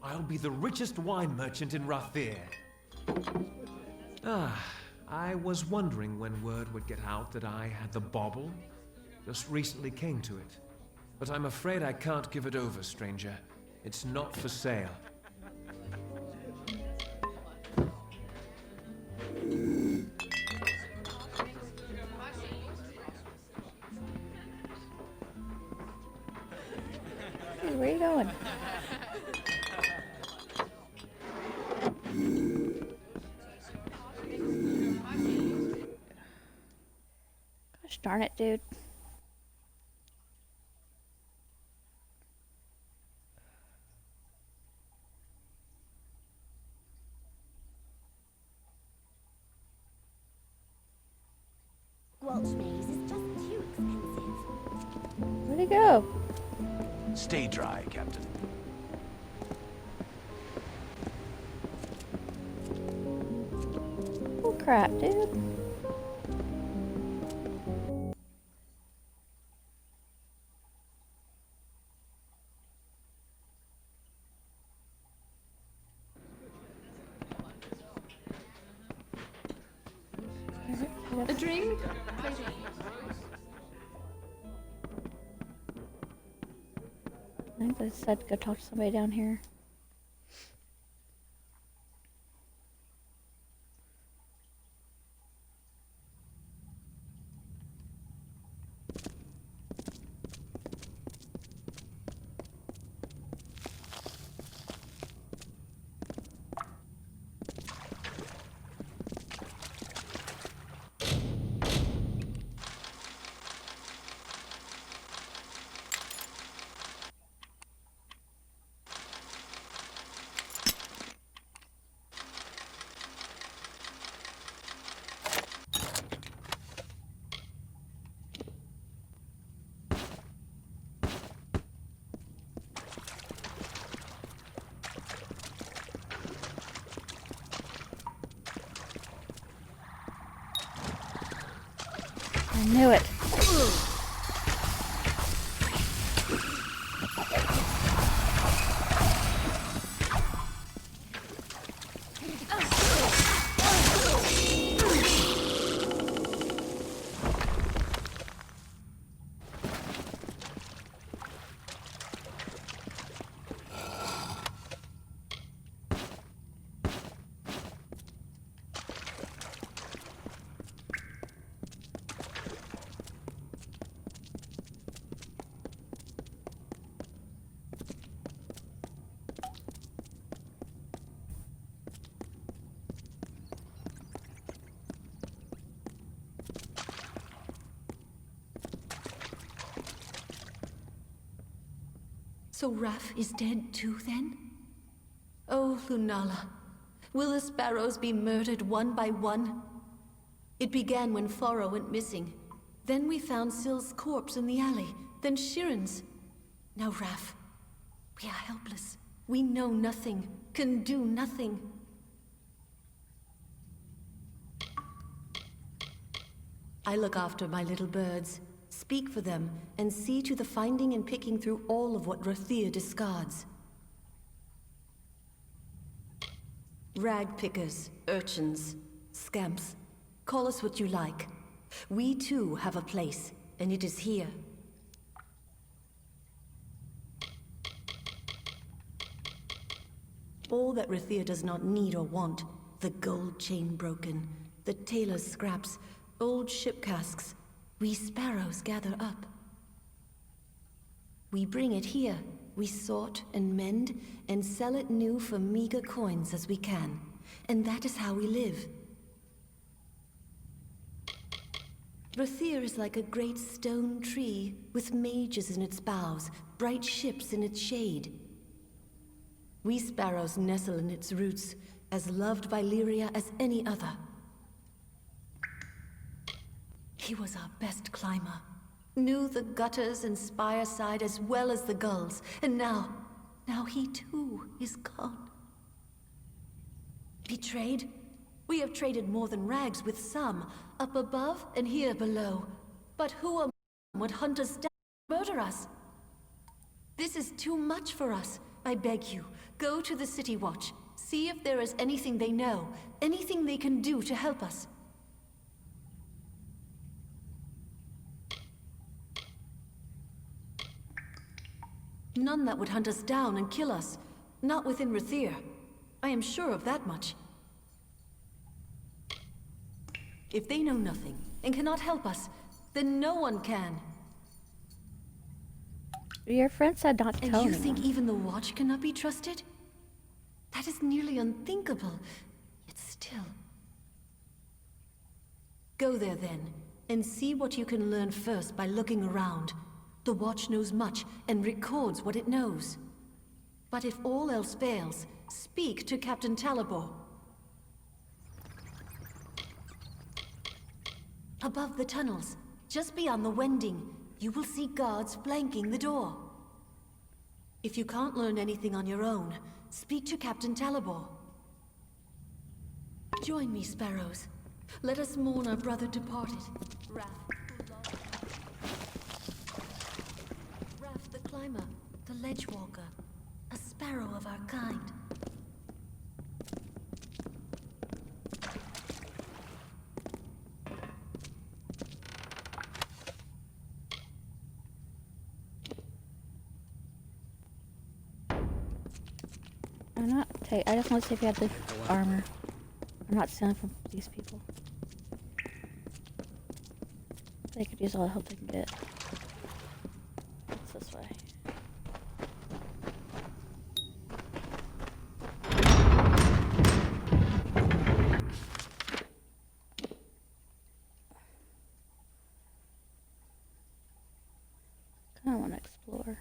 I'll be the richest wine merchant in Rathir. I was wondering when word would get out that I had the bauble. Just recently came to it. But I'm afraid I can't give it over, stranger. It's not for sale. Hey, where are you going? Gosh darn it, dude. Welch maize is just too expensive. Where'd he go? Stay dry, Captain. Oh crap, dude. A drink? I think they said go talk to somebody down here. I knew it. So Raf is dead too, then? Oh, Lunala, will the sparrows be murdered one by one? It began when Faro went missing. Then we found Syl's corpse in the alley, then Shiren's. Now Raf, we are helpless. We know nothing, can do nothing. I look after my little birds, speak for them, and see to the finding and picking through all of what Rathir discards. Rag pickers, urchins, scamps, call us what you like. We too have a place, and it is here. All that Rathir does not need or want, the gold chain broken, the tailor's scraps, old ship casks, we sparrows gather up. We bring it here. We sort and mend and sell it new for meager coins as we can. And that is how we live. Rathir is like a great stone tree with mages in its boughs, bright ships in its shade. We sparrows nestle in its roots, as loved by Lyria as any other. He was our best climber. Knew the gutters and spire side as well as the gulls. And now he too is gone. Betrayed? We have traded more than rags with some, up above and here below. But who would hunt us down and murder us? This is too much for us. I beg you, go to the City Watch. See if there is anything they know, anything they can do to help us. None that would hunt us down and kill us. Not within Rathir. I am sure of that much. If they know nothing and cannot help us, then no one can. Your friend said not to tell And you anyone. think even the Watch cannot be trusted? That is nearly unthinkable. Yet still. Go there then, and see what you can learn first by looking around. The Watch knows much and records what it knows. But if all else fails, speak to Captain Talabor. Above the tunnels, just beyond the Wending, you will see guards flanking the door. If you can't learn anything on your own, speak to Captain Talabor. Join me, Sparrows. Let us mourn our brother departed, Wrath. Wrath the Climber, the Ledge Walker, a sparrow of our kind. I just want to see if you have the armor. I'm not stealing from these people. They could use all the help they can get. It's this way. I want to explore.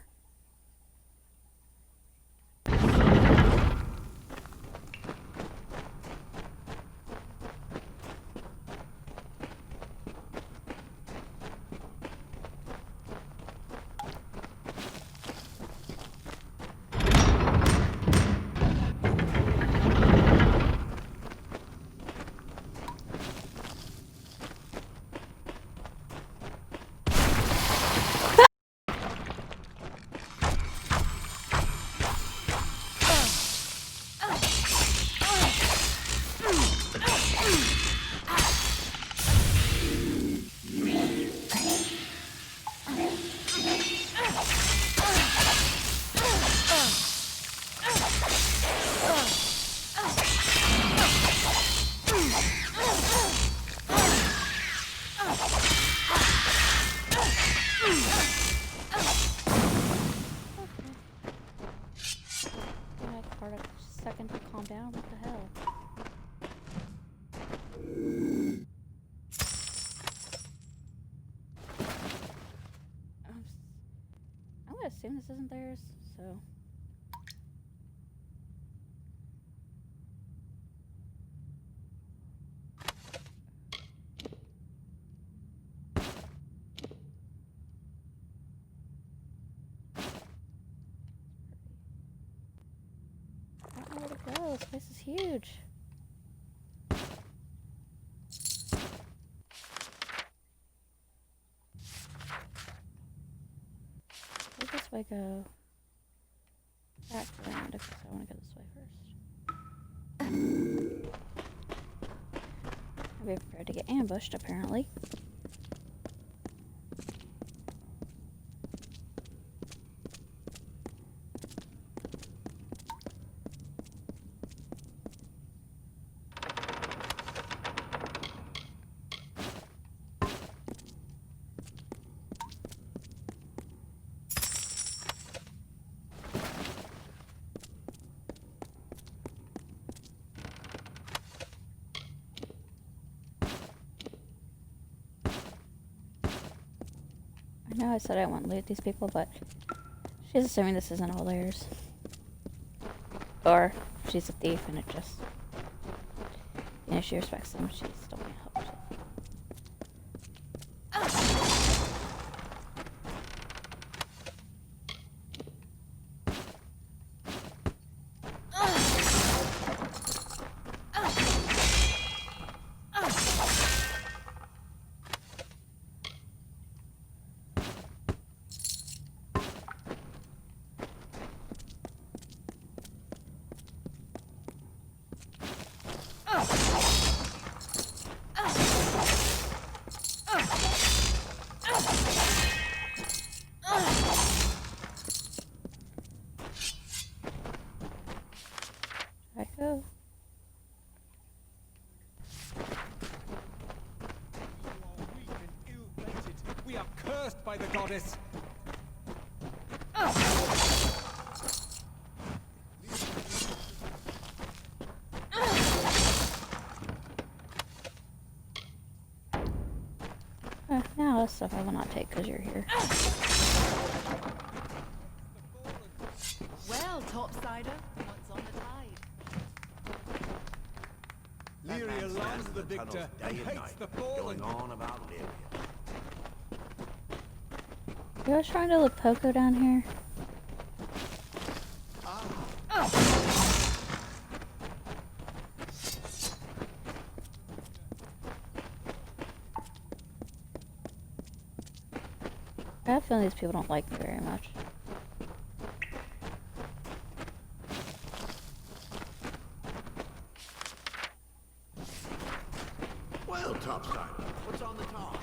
Assume this isn't theirs, so. I don't know where to go. This place is huge. Where'd this way go? Back around, because I want to go this way first. I'll be prepared to get ambushed, apparently. I know I said I didn't want to loot these people, but she's assuming this isn't all theirs. Or she's a thief and it just, you know, she respects them, she's still gonna help. first, by the goddess! Now that's stuff I will not take because you're here. Well, topsider, what's on the tide? Lyria loves the victor and hates the fallen. Going on about Lyria. You guys trying to look Poco down here? I have a feeling these people don't like me very much. Well, topsider, what's on the top?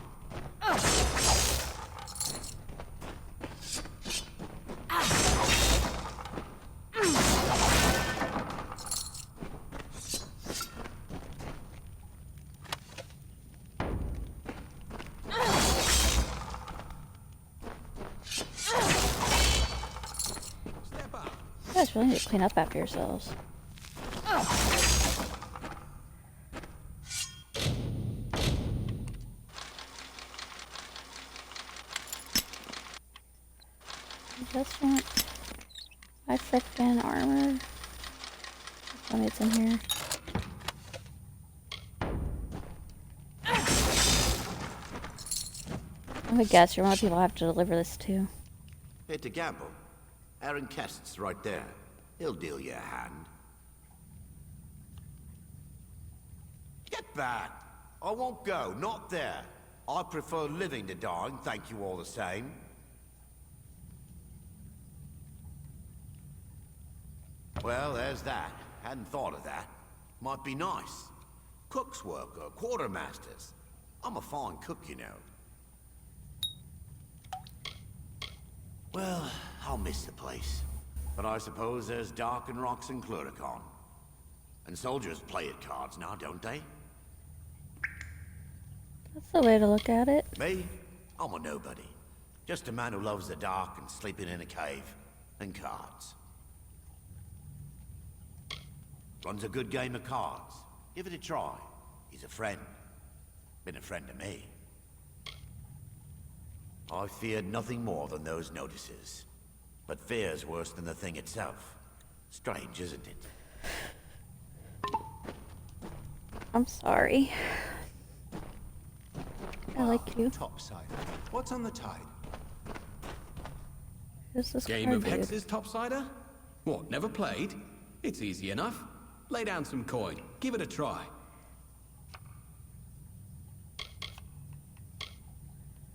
You guys really need to clean up after yourselves. I just want my frickin' armor. Tell me it's in here. I'm gonna guess you're one of the people I have to deliver this to. Hey, to gamble. Aaron Kest's right there. He'll deal you a hand. Get back! I won't go, not there. I prefer living to dying, thank you all the same. Well, there's that. Hadn't thought of that. Might be nice. Cook's work, or quartermaster's. I'm a fine cook, you know. Well, I'll miss the place. But I suppose there's dark and rocks in Cluricon. And soldiers play at cards now, don't they? That's the way to look at it. Me? I'm a nobody. Just a man who loves the dark and sleeping in a cave. And cards. Runs a good game of cards. Give it a try. He's a friend. Been a friend to me. I feared nothing more than those notices. But fear's worse than the thing itself. Strange, isn't it? I'm sorry. I like you. Topside. What's on the tide? Who's this Game card of dude? hexes, topsider? What, never played? It's easy enough. Lay down some coin. Give it a try.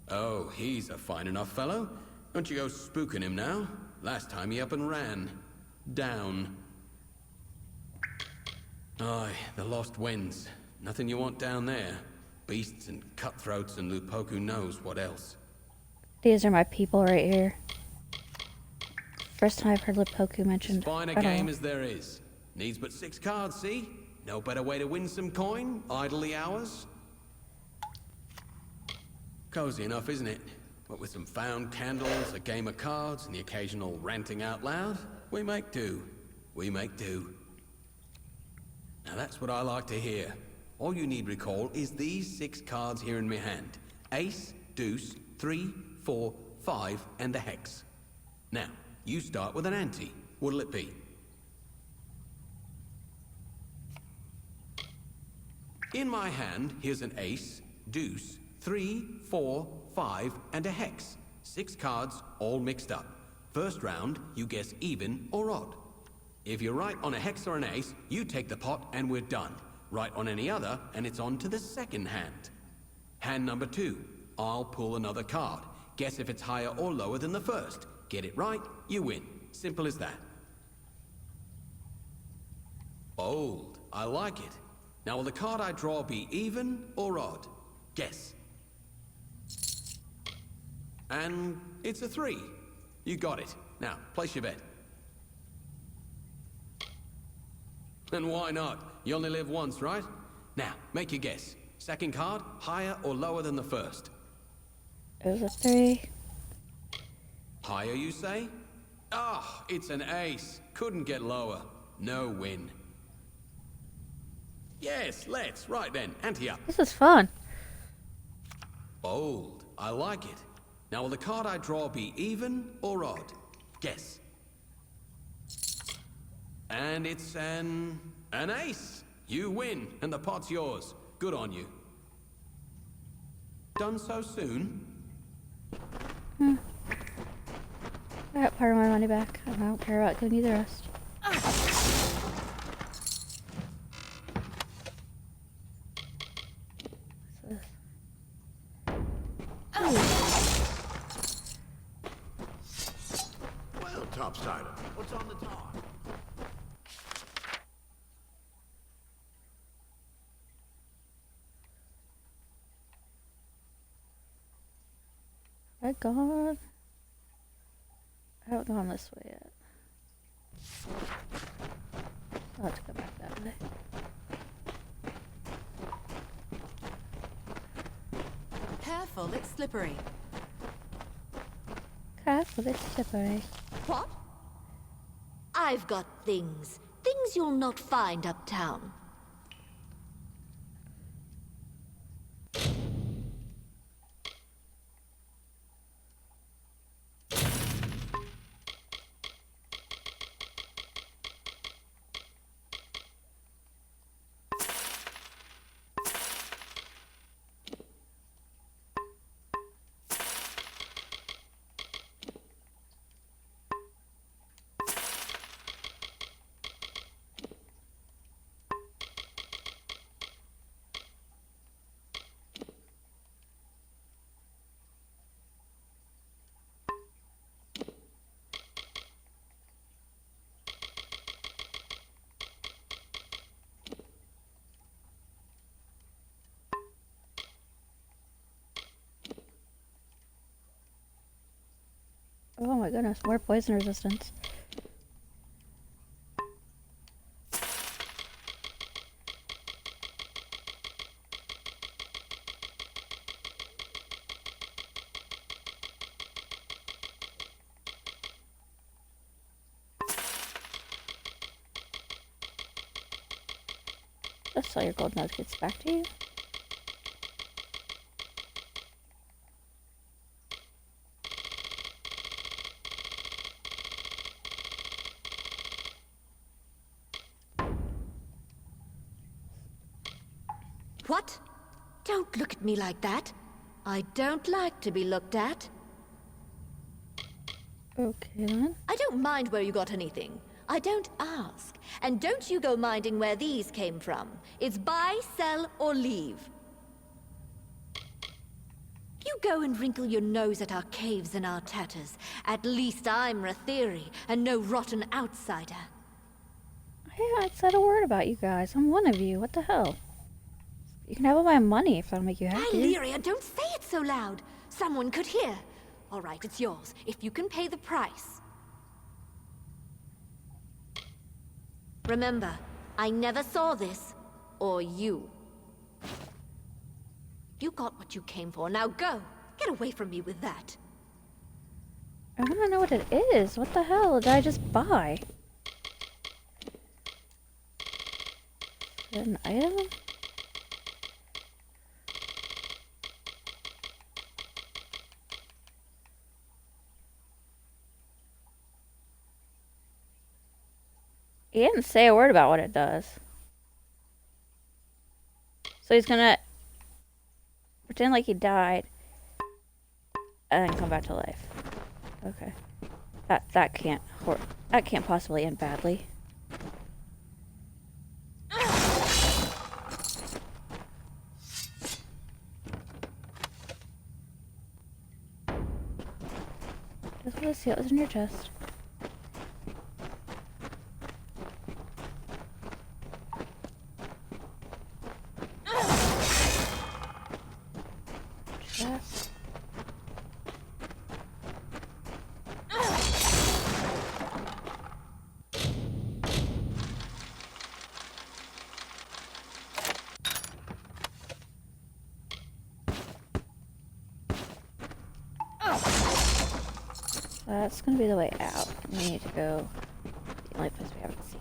Oh, he's a fine enough fellow. Don't you go spooking him now. Last time he up and ran. Down. Aye, the lost winds. Nothing you want down there. Beasts and cutthroats and Lupoku knows what else. These are my people right here. First time I've heard Lipoku mentioned. As fine a at game all. as there is. Needs but 6 cards, see? No better way to win some coin, idle the hours. Cozy enough, isn't it? What with some found candles, a game of cards, and the occasional ranting out loud, we make do. We make do. Now that's what I like to hear. All you need recall is these 6 cards here in my hand. Ace, deuce, 3, 4, 5, and a hex. Now, you start with an ante. What'll it be? In my hand, here's an ace, deuce, 3, 4, 5, and a hex. 6 cards, all mixed up. First round, you guess even or odd. If you're right on a hex or an ace, you take the pot and we're done. Right on any other, and it's on to the second hand. Hand number 2, I'll pull another card. Guess if it's higher or lower than the first. Get it right, you win. Simple as that. Bold. I like it. Now will the card I draw be even or odd? Guess. And it's a 3. You got it. Now, place your bet. And why not? You only live once, right? Now, make your guess. Second card, higher or lower than the first? It was a 3. Higher, you say? Ah, it's an ace. Couldn't get lower. No win. Yes, let's. Right then, ante up. This is fun. Bold. I like it. Now, will the card I draw be even or odd? Guess. And it's an ace. You win, and the pot's yours. Good on you. Done so soon? I got part of my money back. I don't care about giving you the rest. Well, topsider, what's on the top? I gone. I haven't gone this way yet. I'll have to go back that way. Careful, it's slippery. Careful, it's slippery. What? I've got things. Things you'll not find uptown. Oh my goodness, more poison resistance. Just so your gold nose gets back to you. What? Don't look at me like that. I don't like to be looked at. Okay then. I don't mind where you got anything. I don't ask. And don't you go minding where these came from. It's buy, sell, or leave. You go and wrinkle your nose at our caves and our tatters. At least I'm Rathiri, and no rotten outsider. I haven't said a word about you guys. I'm one of you. What the hell? You can have all my money if that'll make you happy. Lyria, don't say it so loud. Someone could hear. All right, it's yours, if you can pay the price. Remember, I never saw this, or you. You got what you came for, now go! Get away from me with that. I want to know what it is. What the hell did I just buy? Is it an item? He didn't say a word about what it does. So he's gonna pretend like he died and then come back to life. Okay. That can't possibly end badly. Just want to see what was in your chest. Chest. That's gonna be the way out. We need to go the only place we haven't seen.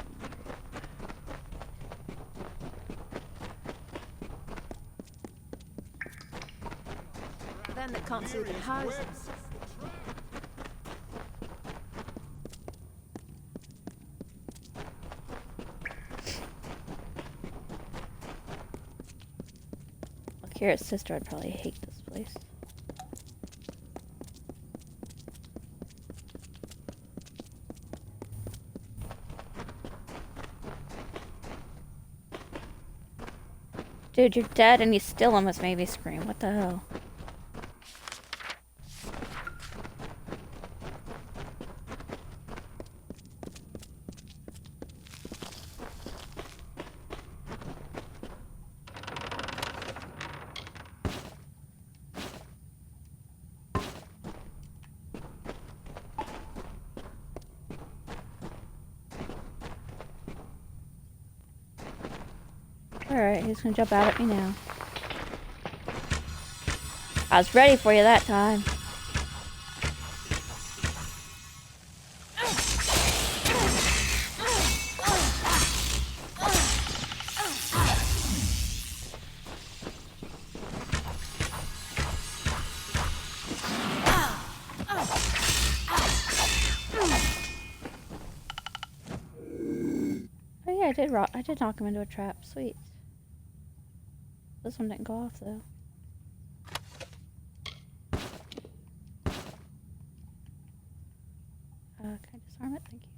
Then they can't see the houses. Kira's sister would probably hate this place. Dude, you're dead and you still almost made me scream. What the hell? Alright, he's gonna jump out at me now. I was ready for you that time. Oh yeah, I did knock him into a trap. Sweet. This one didn't go off though. Can I disarm it? Thank you.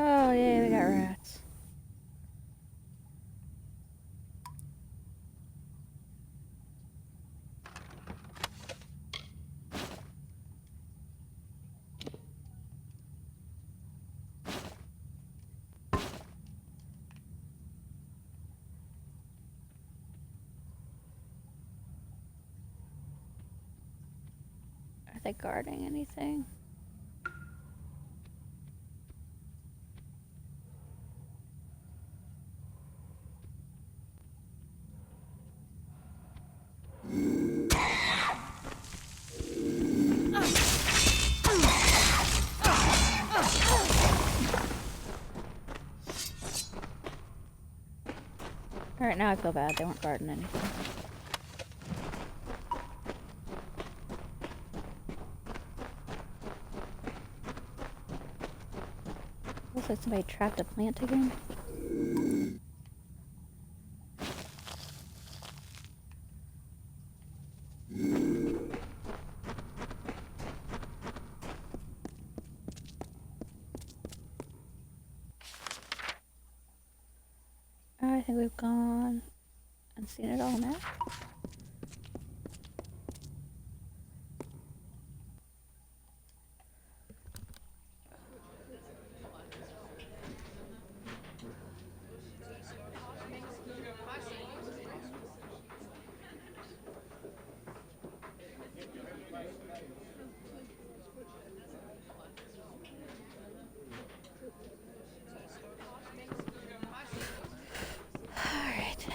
Oh, yeah, we got rats. Are they guarding anything? Alright, now I feel bad. They weren't guarding anything. Looks like somebody trapped a plant again. I think we've gone and seen it all now. Alright.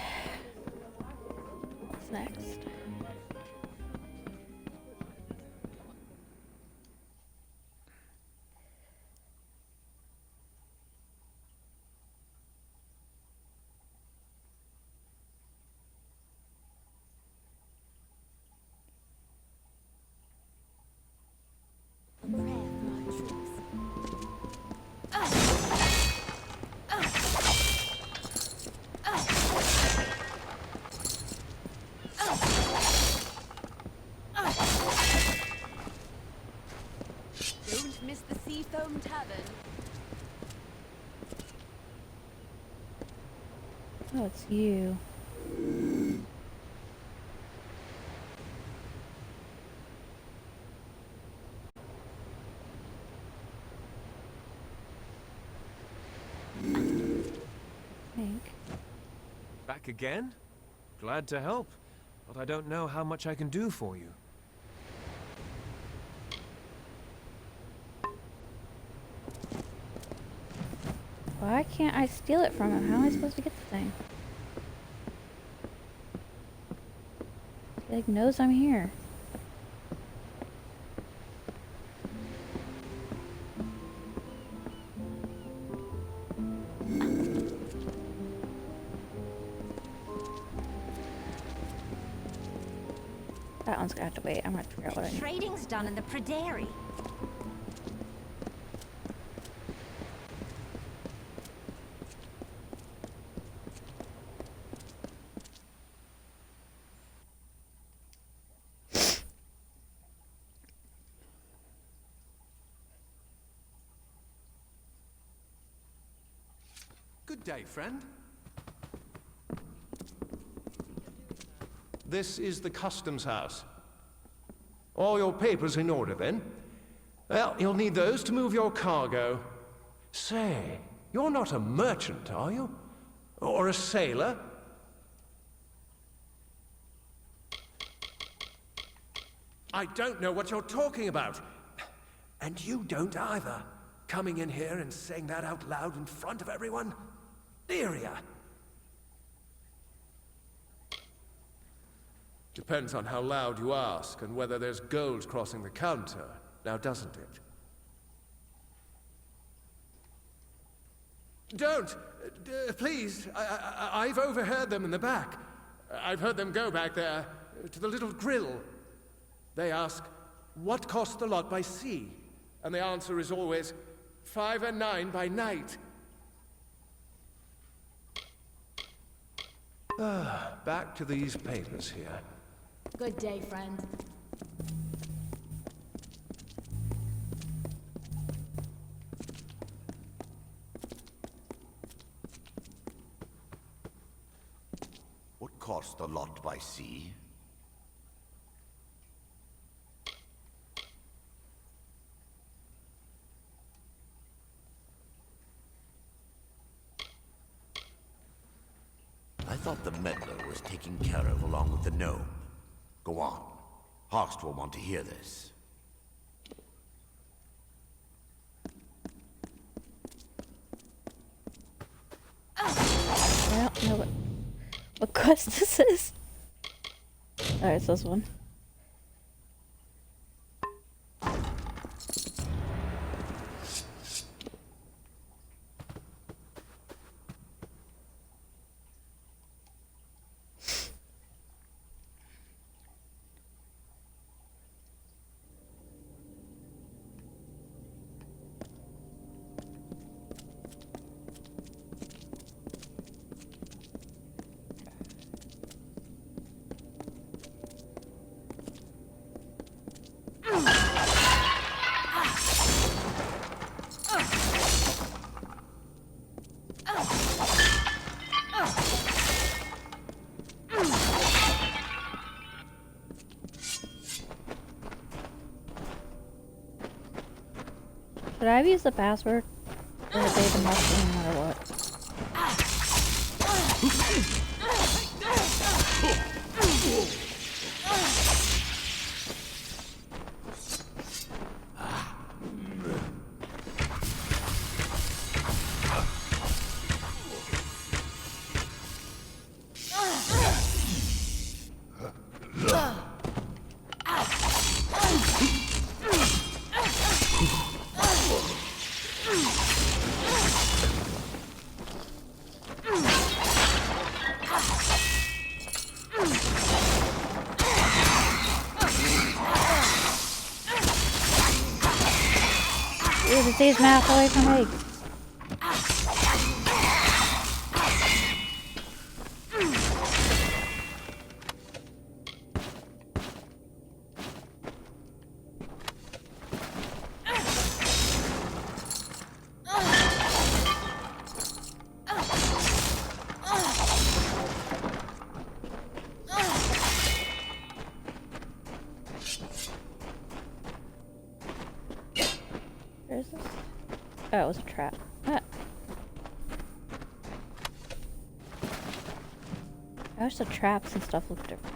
What's next? Don't miss the Seafoam Tavern. Oh, it's you. Back again? Glad to help, but I don't know how much I can do for you. Why can't I steal it from him? How am I supposed to get the thing? He like knows I'm here. That one's gonna have to wait. I'm gonna have to figure out what I need. Trading's done in the Prairie. Good day, friend. This is the customs house. All your papers in order, then? Well, you'll need those to move your cargo. Say, you're not a merchant, are you? Or a sailor? I don't know what you're talking about. And you don't either. Coming in here and saying that out loud in front of everyone? Deria. Depends on how loud you ask and whether there's gold crossing the counter, now doesn't it? Don't! Please, I've overheard them in the back. I've heard them go back there, to the little grill. They ask, what cost the lot by sea? And the answer is always, 5 and 9 by night. Back to these papers here. Good day, friend. What cost the lot by sea? I thought the meddler was taken care of along with the gnome. Go on. Hawks will want to hear this. I don't know what quest this is. Alright, it's this one. Should I have used the password? Or did they the mushroom no matter what? Jesus, these mouth away from me. Where's this? Oh, it was a trap. Ah. I wish the traps and stuff looked different.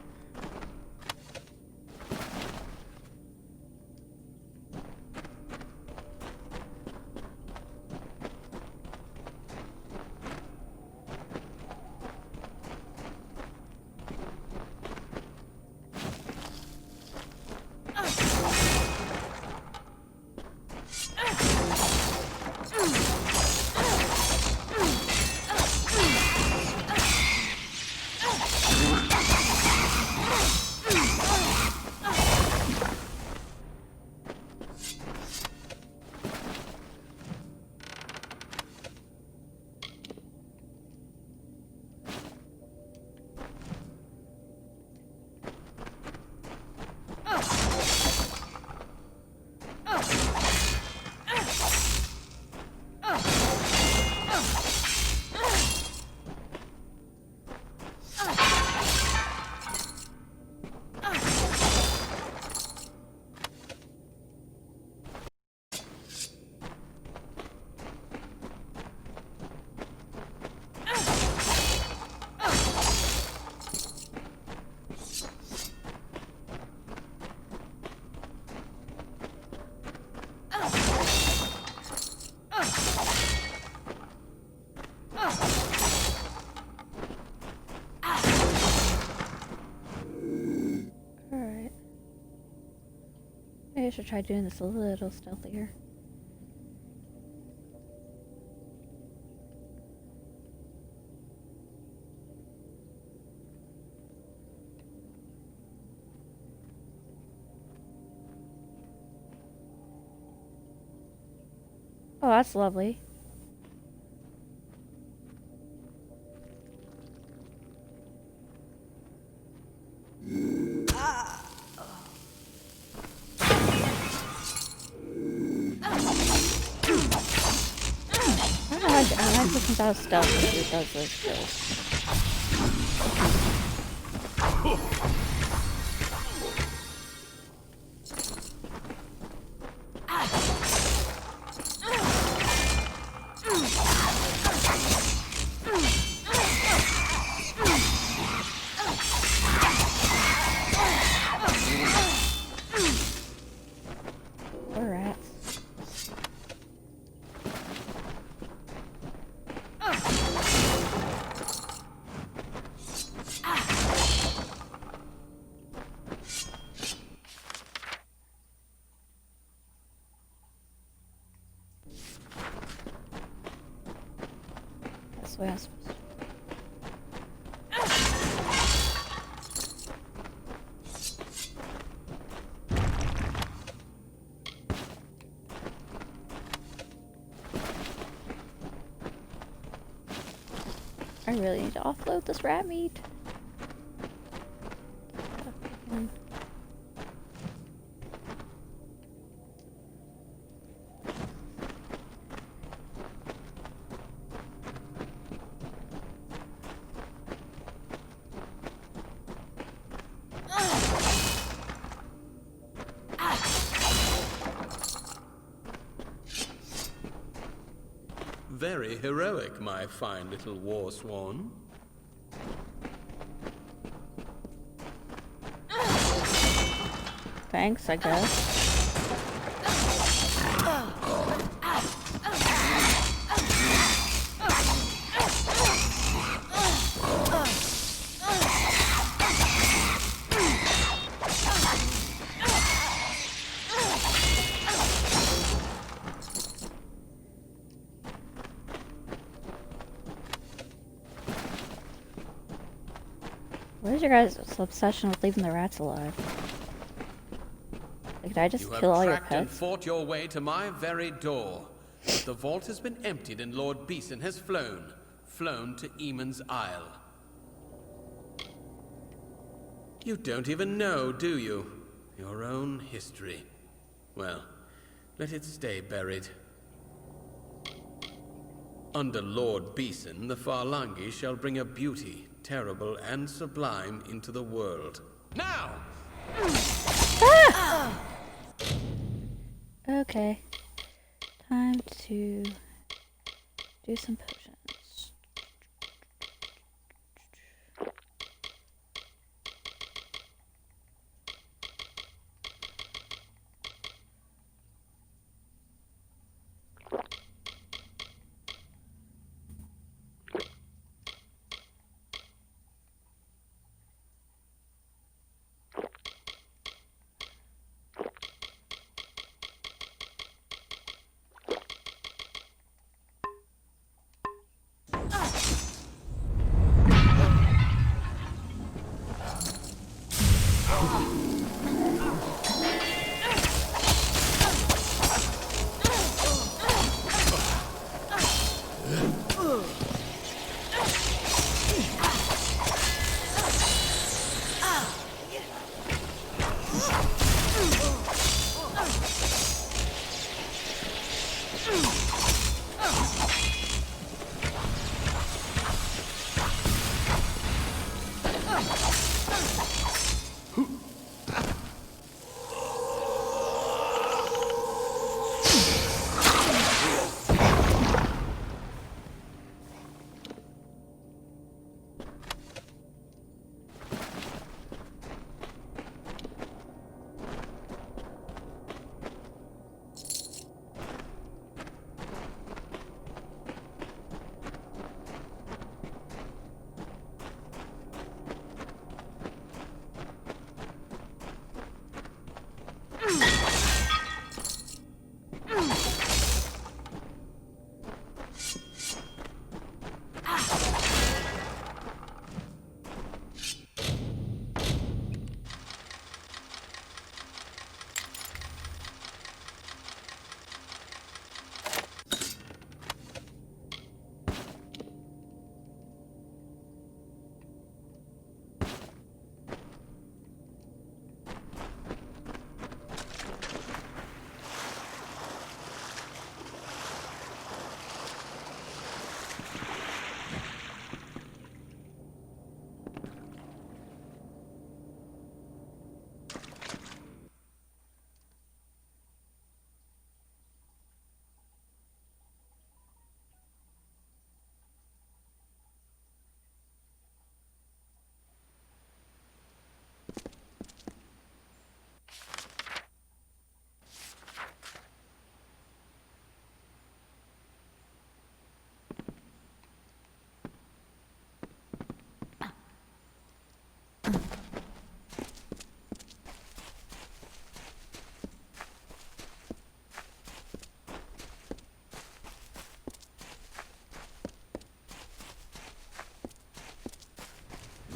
Maybe I should try doing this a little stealthier. Oh, that's lovely. I like looking about stealth if it does those kills. That's the way I'm supposed to. I really need to offload this rat meat. Very heroic, my fine little war swan. Thanks, I guess. What is your guys' obsession with leaving the rats alive? Like, did I just kill all your You have tracked and pets? fought your way to my very door. The vault has been emptied and Lord Beeson has flown to Eamon's Isle. You don't even know, do you? Your own history. Well, let it stay buried. Under Lord Beeson, the Farlangi shall bring a beauty, terrible and sublime, into the world. Now! Ah! Okay. Time to do some potions.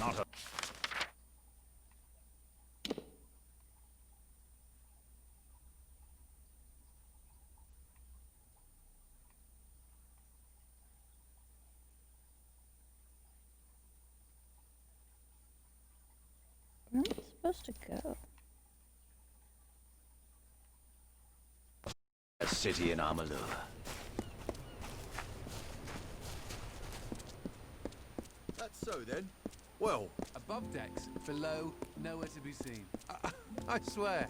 Not a... Where am I supposed to go? A city in Amalur. That's so then. Well, above decks, below, nowhere to be seen. I swear.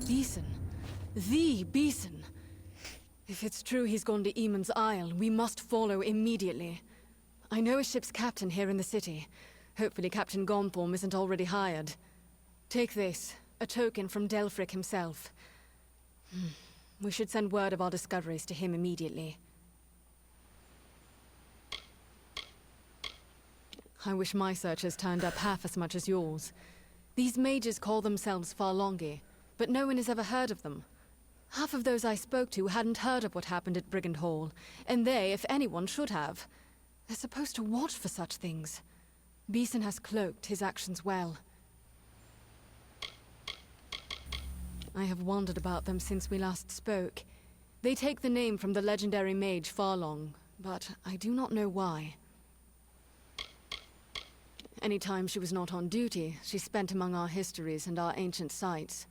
Beeson. The Beeson. If it's true he's gone to Eamon's Isle, we must follow immediately. I know a ship's captain here in the city. Hopefully Captain Gonform isn't already hired. Take this, a token from Delfric himself. We should send word of our discoveries to him immediately. I wish my searchers turned up half as much as yours. These mages call themselves Farlongi, but no one has ever heard of them. Half of those I spoke to hadn't heard of what happened at Brigand Hall, and they, if anyone, should have. They're supposed to watch for such things. Beeson has cloaked his actions well. I have wondered about them since we last spoke. They take the name from the legendary mage Farlong, but I do not know why. Any time she was not on duty, she spent among our histories and our ancient sites.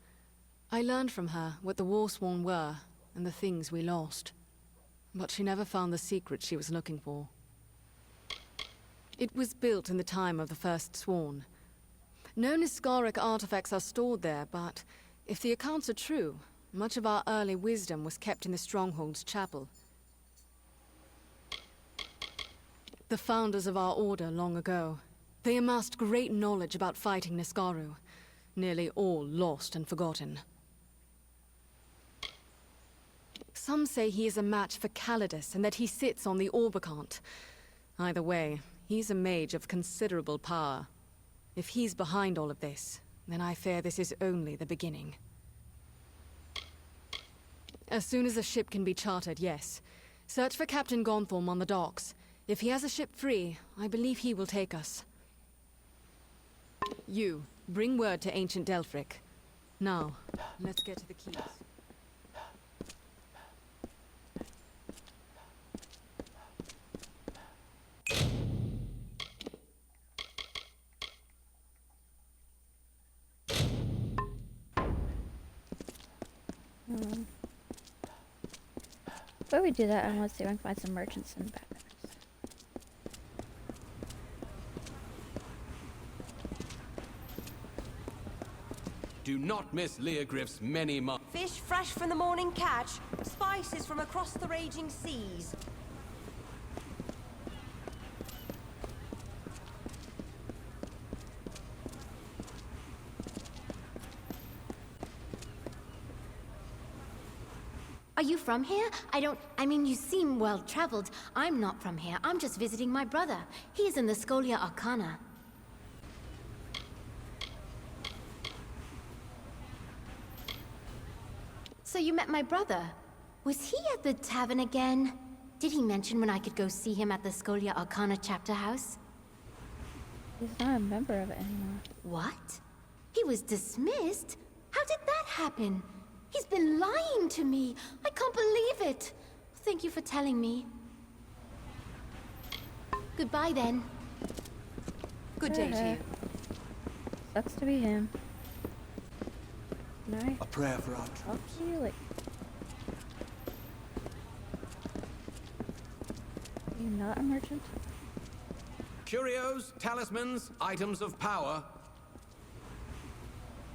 I learned from her what the Warsworn were, and the things we lost. But she never found the secret she was looking for. It was built in the time of the First Sworn. No Niskaric artifacts are stored there, but if the accounts are true, much of our early wisdom was kept in the Stronghold's chapel. The founders of our order long ago, they amassed great knowledge about fighting Niskaru, nearly all lost and forgotten. Some say he is a match for Calidus and that he sits on the Orbicant. Either way, he's a mage of considerable power. If he's behind all of this, then I fear this is only the beginning. As soon as a ship can be chartered, yes. Search for Captain Gonthorm on the docks. If he has a ship free, I believe he will take us. You, bring word to ancient Delphric. Now, let's get to the keys. Before we do that, I want to see if I can find some merchants in the back. Do not miss Leogriff's many Fish fresh from the morning catch, spices from across the raging seas. Are you from here? I mean, you seem well-traveled. I'm not from here. I'm just visiting my brother. He's in the Scholia Arcana. So you met my brother. Was he at the tavern again? Did he mention when I could go see him at the Scholia Arcana chapter house? He's not a member of it anymore. What? He was dismissed? How did that happen? He's been lying to me. I can't believe it. Thank you for telling me. Goodbye, then. Good day to you. Sucks to be him. No. A prayer for our troops. I'll see you later. Are you not a merchant? Curios, talismans, items of power.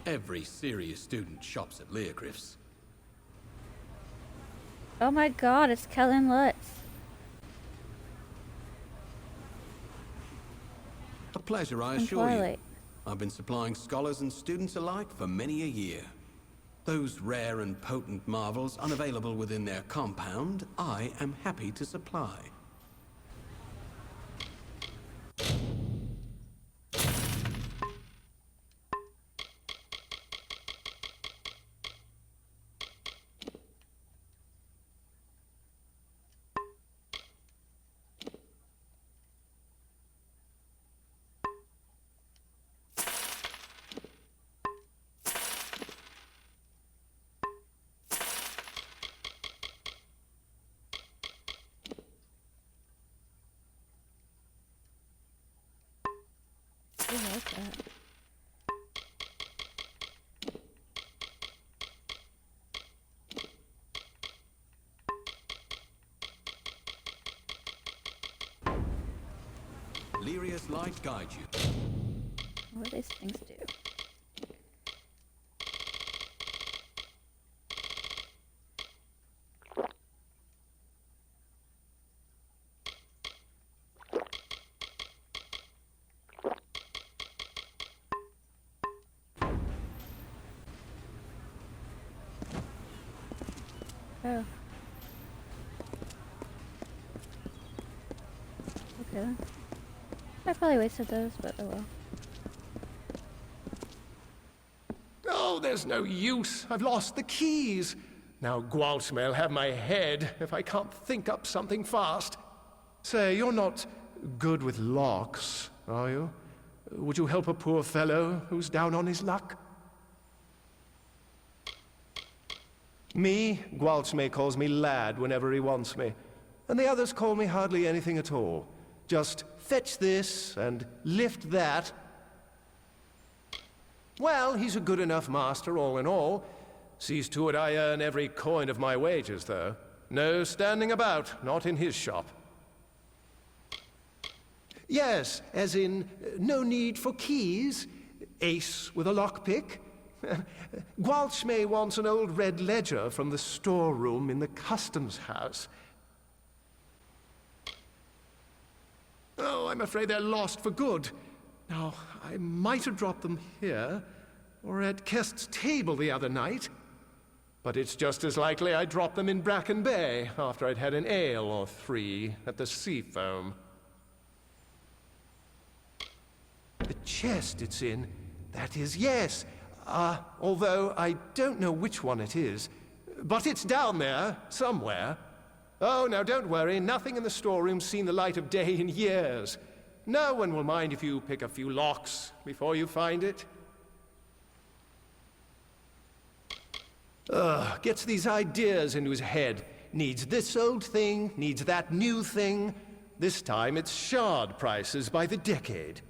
Every serious student shops at Leogriff's. Oh my god, it's Kellen Lutz. A pleasure, I And assure you. Twilight. I've been supplying scholars and students alike for many a year. Those rare and potent marvels unavailable within their compound, I am happy to supply. I like that. Lyria's light guide you. What do these things do? Oh. Okay. I probably wasted those, but oh well. Oh, there's no use. I've lost the keys. Now Gwalt's will have my head if I can't think up something fast. Say, you're not good with locks, are you? Would you help a poor fellow who's down on his luck? Me, Gwalt's calls me lad whenever he wants me, and the others call me hardly anything at all. Just fetch this and lift that. Well, he's a good enough master all in all. Sees to it I earn every coin of my wages, though. No standing about, not in his shop. Yes, as in, no need for keys. Ace with a lockpick. Gwaltschme wants an old red ledger from the storeroom in the customs house. Oh, I'm afraid they're lost for good. Now, I might have dropped them here, or at Kest's table the other night. But it's just as likely I dropped them in Bracken Bay after I'd had an ale or three at the Seafoam. The chest it's in, that is, yes. Although I don't know which one it is. But it's down there, somewhere. Oh, now don't worry. Nothing in the storeroom's seen the light of day in years. No one will mind if you pick a few locks before you find it. Gets these ideas into his head. Needs this old thing, needs that new thing. This time it's shard prices by the decade.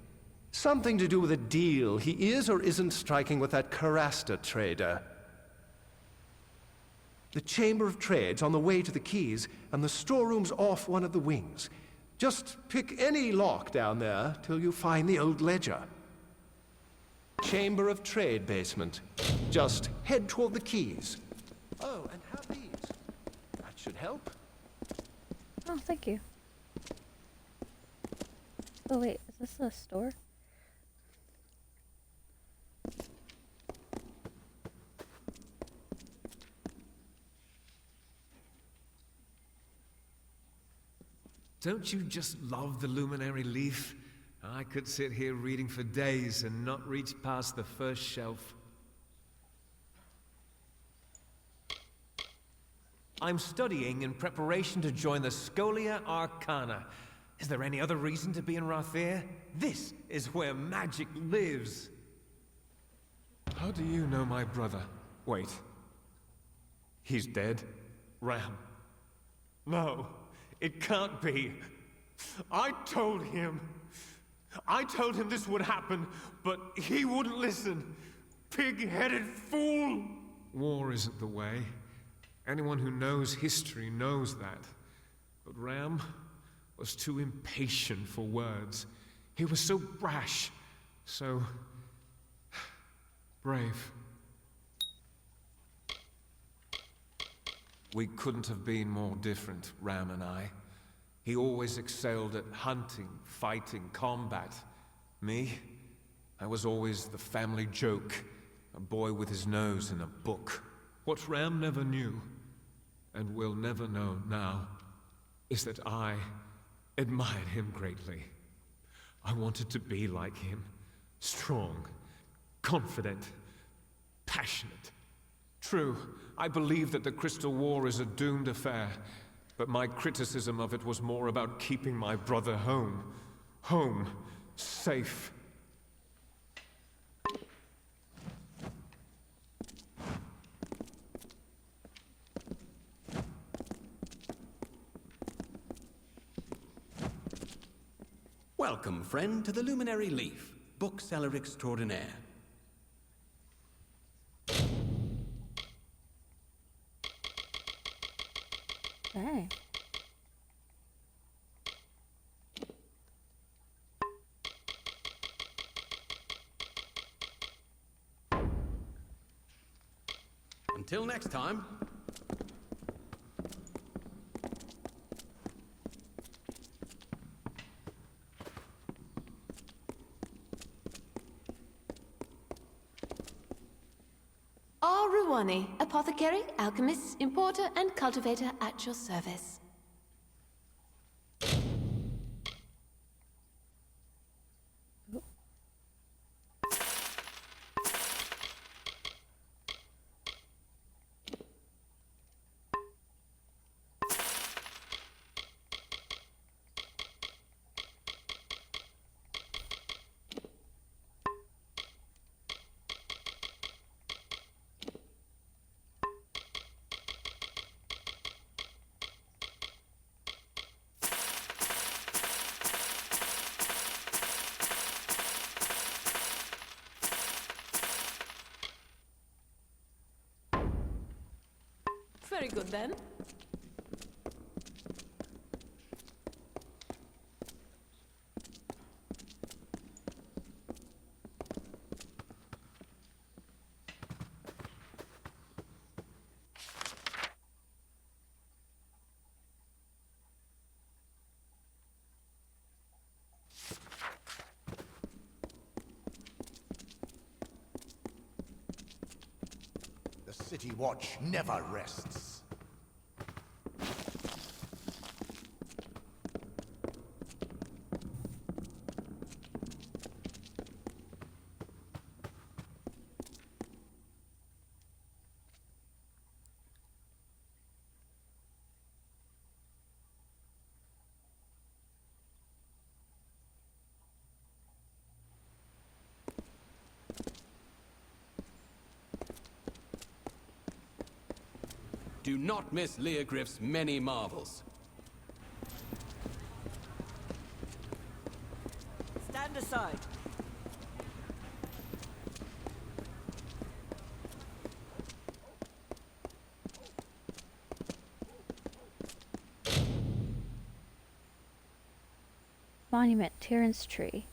Something to do with a deal he is or isn't striking with that Carasta trader. The Chamber of Trade's on the way to the quays, and the storeroom's off one of the wings. Just pick any lock down there till you find the old ledger. Chamber of Trade basement. Just head toward the quays. Oh, and have these. That should help. Oh, thank you. Oh wait, is this a store? Don't you just love the luminary leaf? I could sit here reading for days and not reach past the first shelf. I'm studying in preparation to join the Scholia Arcana. Is there any other reason to be in Rathir? This is where magic lives. How do you know my brother? Wait. He's dead? Ram. No, it can't be. I told him this would happen, but he wouldn't listen. Pig-headed fool! War isn't the way. Anyone who knows history knows that. But Ram was too impatient for words. He was so brash, so brave. We couldn't have been more different, Ram and I. He always excelled at hunting, fighting, combat. Me? I was always the family joke, a boy with his nose in a book. What Ram never knew, and will never know now, is that I admired him greatly. I wanted to be like him. Strong, confident, passionate. True, I believe that the Crystal War is a doomed affair, but my criticism of it was more about keeping my brother home. Home, safe. Welcome, friend, to the Luminary Leaf, bookseller extraordinaire. Hey. Until next time. Aruwani, apothecary, alchemist, importer, and cultivator at your service. Very good, then. The City Watch never rests. Do not miss Leogriff's many marvels. Stand aside. Monument, Tyrann's Tree.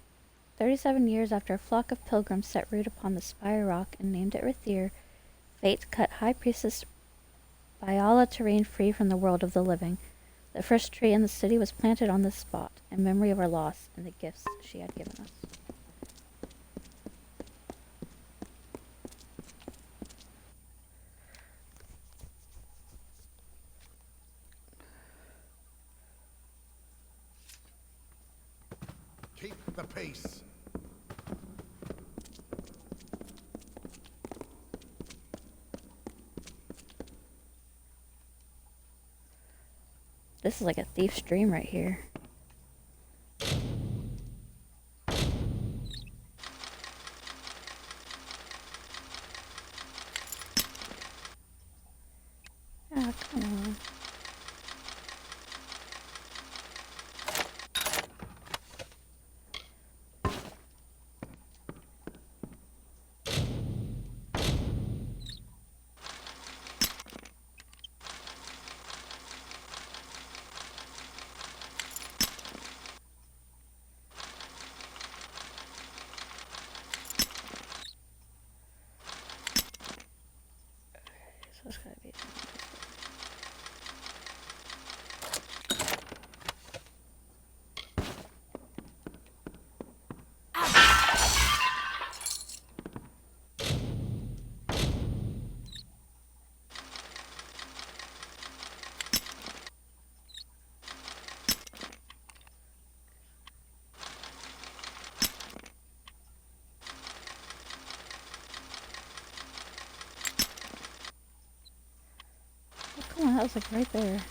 37 years after a flock of pilgrims set root upon the Spire Rock and named it Rathir, fate cut High Priestess Biala to reign free from the world of the living. The first tree in the city was planted on this spot, in memory of our loss and the gifts she had given us. Keep the peace. This is like a thief's dream right here. Ah, come on. So it's gotta be down this way. Oh, come on, that was like right there.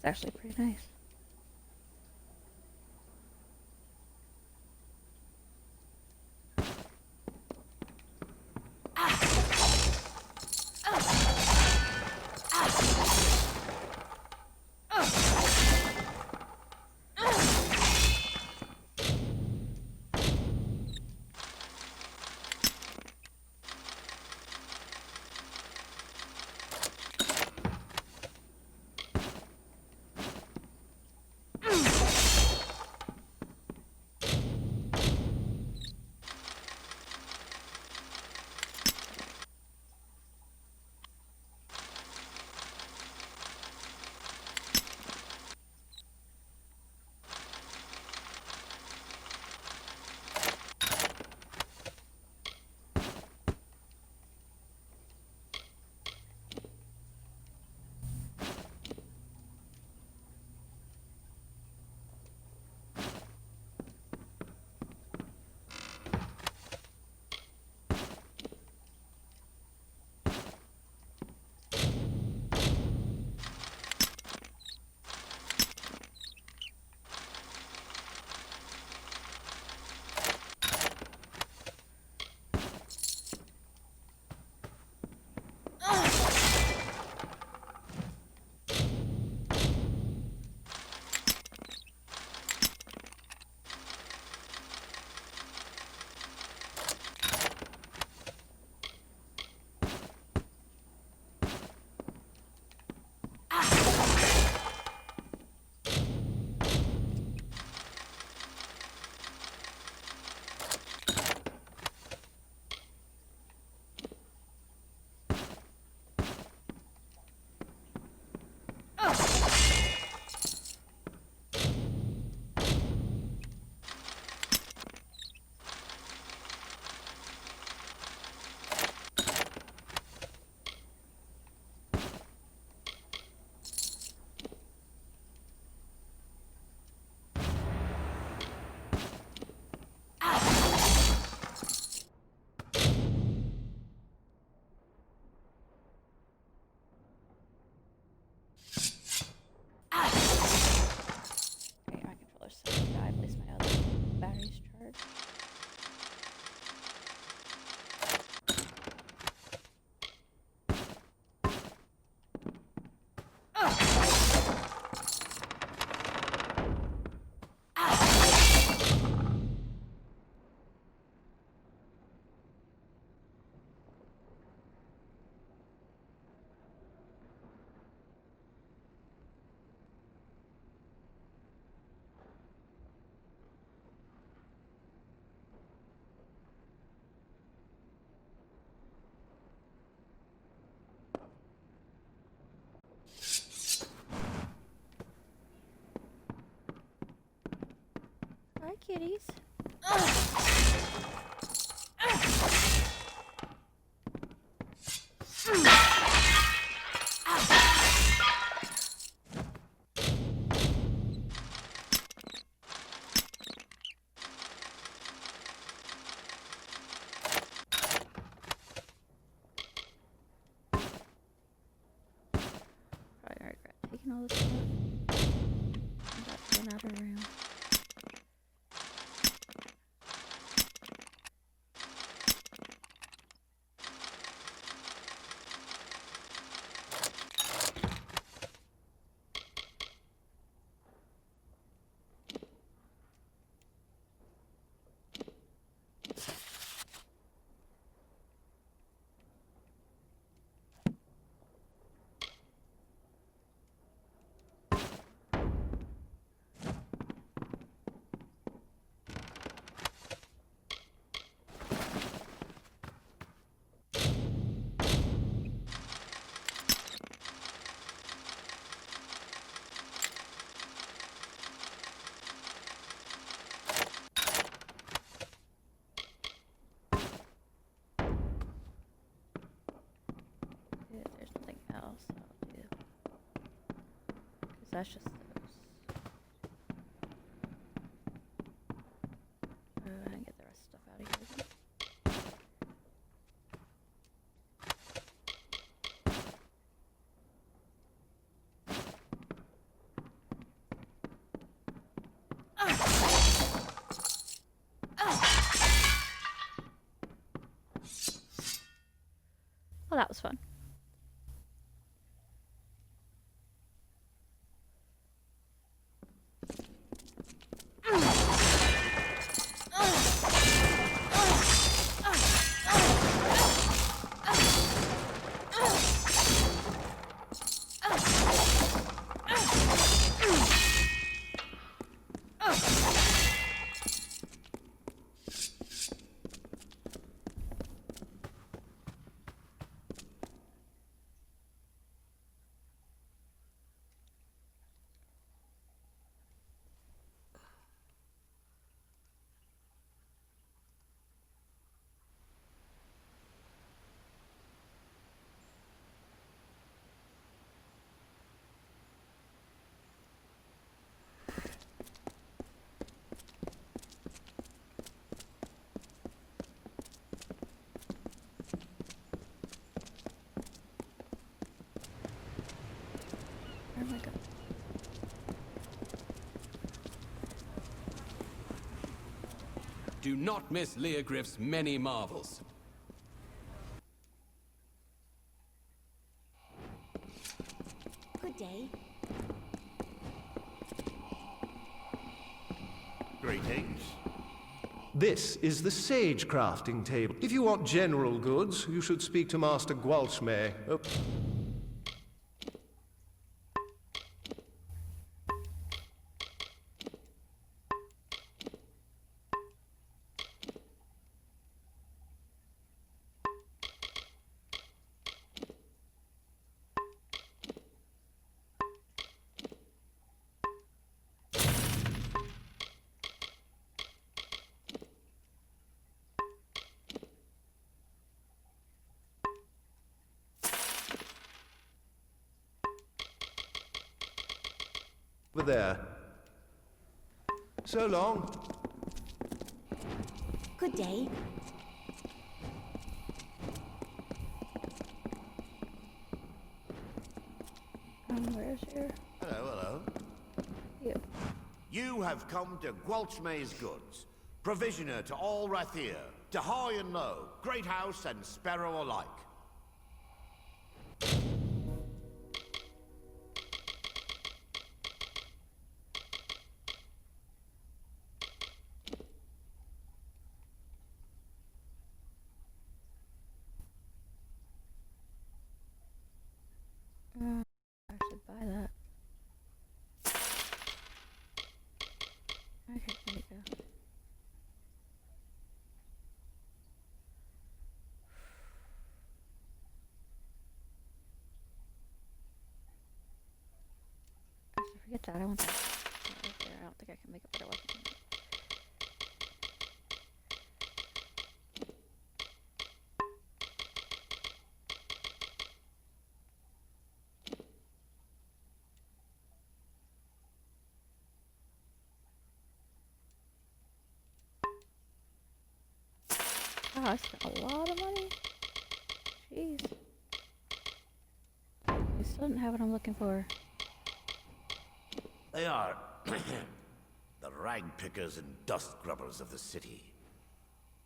That's actually pretty nice. kitties. Probably regret taking all this stuff. I'm about to run out of room. If there's something else, I'll do. Because that's just those. I can get the rest of stuff out of here. Well, that was fun. Where am I going? Do not miss Leogriff's many marvels. Good day. Greetings. This is the sage crafting table. If you want general goods, you should speak to Master Gwalchmay. Oh. Over there. So long. Good day. Where's your... Hello, hello. You. You have come to Gwalchmay's goods, provisioner to all Rathir, to high and low, great house and sparrow alike. I should buy that. Okay, there we go. I should forget that. I want that right there. I don't think I can make a better weapon. Wow, I spent a lot of money. Jeez. I still didn't have what I'm looking for. They are the rag pickers and dust grubbers of the city.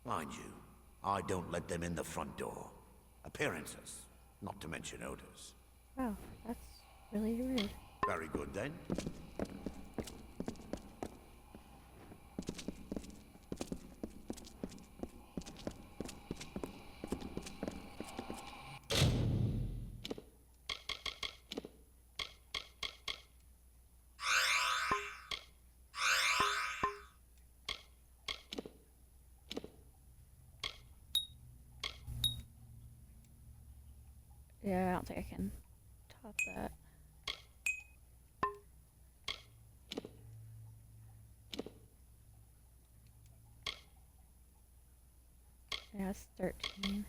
Mind you, I don't let them in the front door. Appearances, not to mention odors. Wow, that's really rude. Very good then. Yeah, I don't think I can top that. Yeah, it's 13.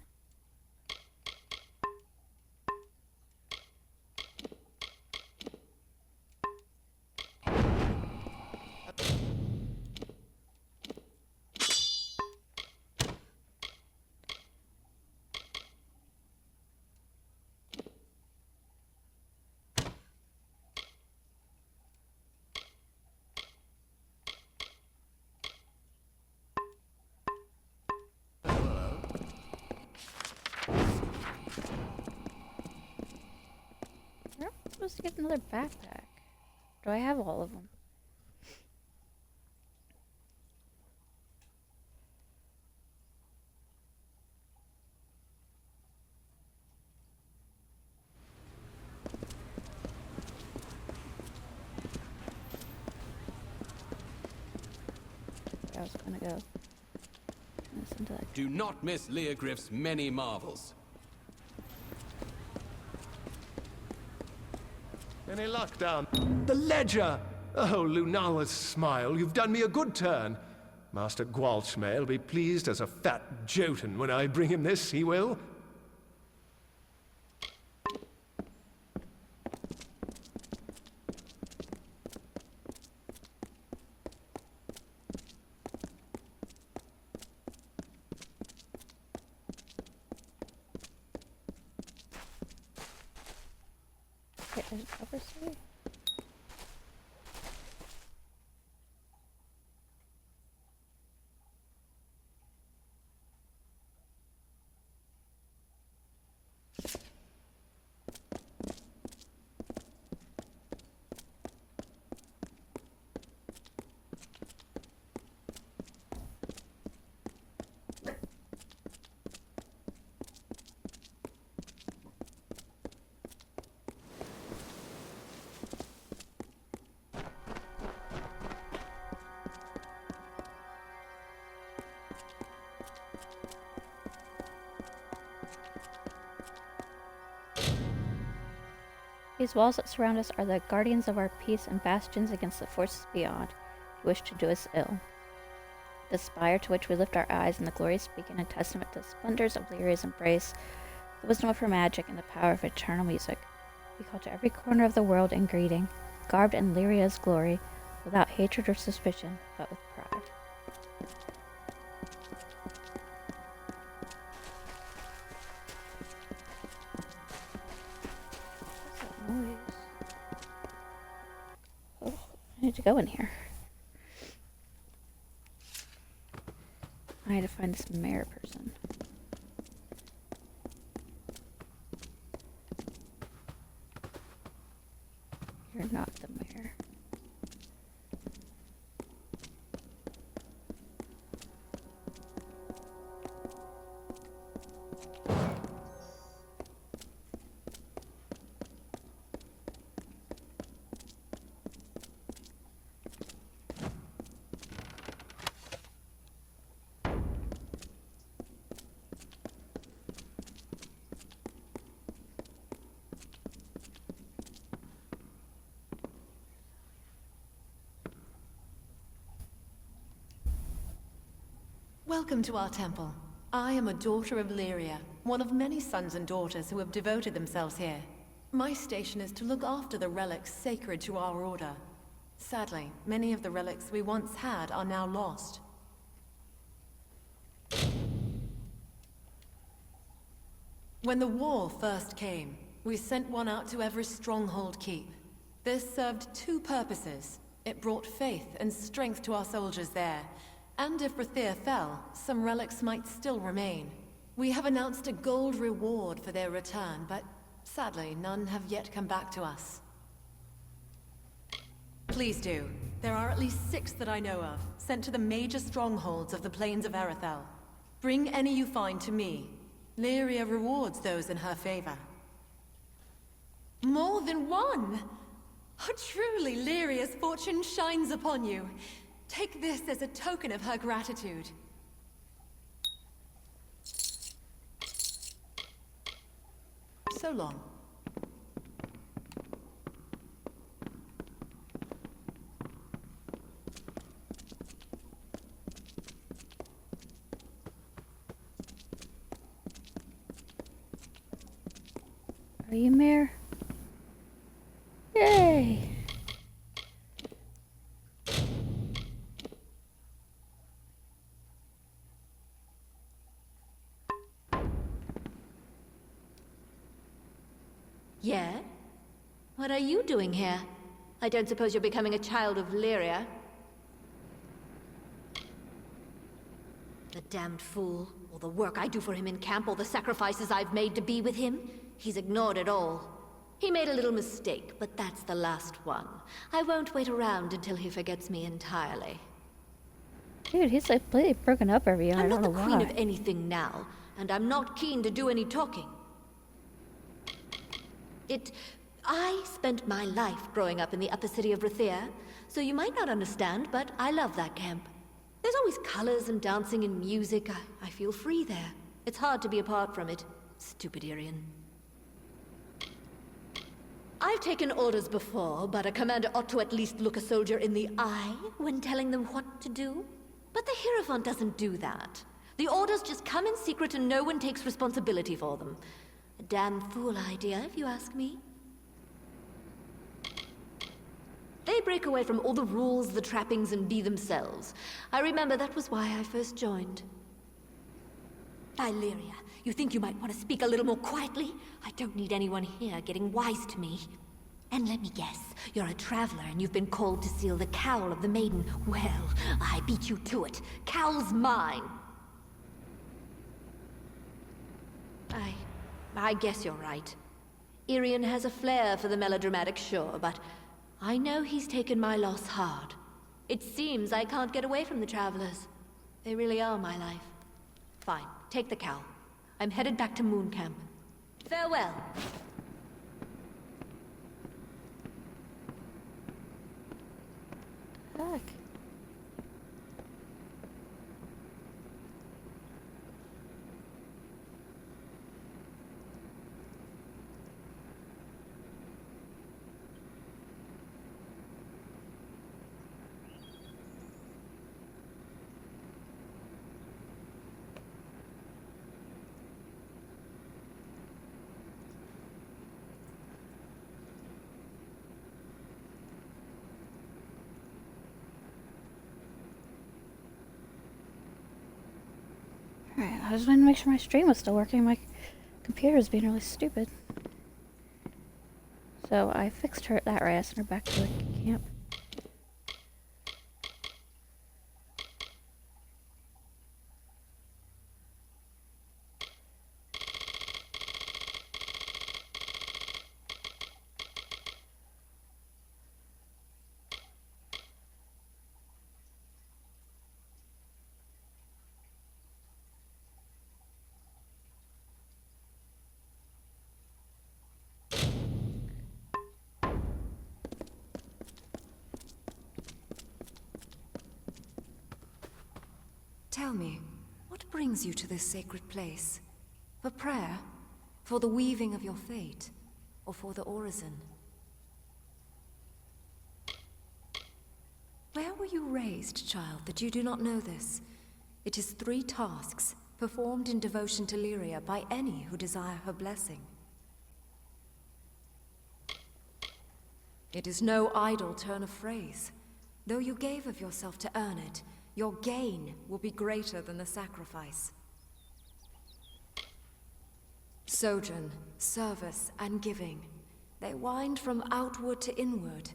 I'm supposed to get another backpack. Do I have all of them? I was gonna go listen to that. Do not miss Leogriff's many marvels. Any luck down? The ledger! Oh, Lunala's smile, you've done me a good turn. Master Gwalchmay will be pleased as a fat Jotun when I bring him this, he will. Okay, there's a cover sleeve. These walls that surround us are the guardians of our peace and bastions against the forces beyond who wish to do us ill. The spire to which we lift our eyes and the glorious beacon, a testament to the splendors of Lyria's embrace, the wisdom of her magic, and the power of eternal music. We call to every corner of the world in greeting, garbed in Lyria's glory, without hatred or suspicion, but with pride. Noise. Oh, I need to go in here. I need to find this mayor person. You're not the mayor. Welcome to our temple. I am a daughter of Lyria, one of many sons and daughters who have devoted themselves here. My station is to look after the relics sacred to our order. Sadly, many of the relics we once had are now lost. When the war first came, we sent one out to every stronghold keep. This served two purposes. It brought faith and strength to our soldiers there. And if Rathir fell, some relics might still remain. We have announced a gold reward for their return, but sadly, none have yet come back to us. Please do. There are at least 6 that I know of, sent to the major strongholds of the plains of Erethel. Bring any you find to me. Lyria rewards those in her favor. More than one! Oh, truly, Lyria's fortune shines upon you. Take this as a token of her gratitude. So long. Are you Mayor? Yay! Yeah? What are you doing here? I don't suppose you're becoming a child of Lyria? The damned fool. All the work I do for him in camp, all the sacrifices I've made to be with him. He's ignored it all. He made a little mistake, but that's the last one. I won't wait around until he forgets me entirely. Dude, he's like completely broken up every year. I I'm don't not know the queen why. of anything now, and I'm not keen to do any talking. I spent my life growing up in the upper city of Rathir, so you might not understand, but I love that camp. There's always colors and dancing and music. I feel free there. It's hard to be apart from it. Stupid Irian. I've taken orders before, but a commander ought to at least look a soldier in the eye when telling them what to do. But the Hierophant doesn't do that. The orders just come in secret and no one takes responsibility for them. A damn fool idea, if you ask me. They break away from all the rules, the trappings, and be themselves. I remember that was why I first joined. Illyria, you think you might want to speak a little more quietly? I don't need anyone here getting wise to me. And let me guess, you're a traveler and you've been called to seal the cowl of the maiden. Well, I beat you to it. Cowl's mine. I guess you're right. Irian has a flair for the melodramatic, sure, but I know he's taken my loss hard. It seems I can't get away from the travelers. They really are my life. Fine, take the cowl. I'm headed back to Moon Camp. Farewell. Heck. Alright, I just wanted to make sure my stream was still working. My computer is being really stupid. So I fixed that right. I sent her back to the camp. Tell me, what brings you to this sacred place? For prayer? For the weaving of your fate? Or for the orison? Where were you raised, child, that you do not know this? It is 3 tasks, performed in devotion to Lyria by any who desire her blessing. It is no idle turn of phrase. Though you gave of yourself to earn it, your gain will be greater than the sacrifice. Sojourn, service, and giving. They wind from outward to inward,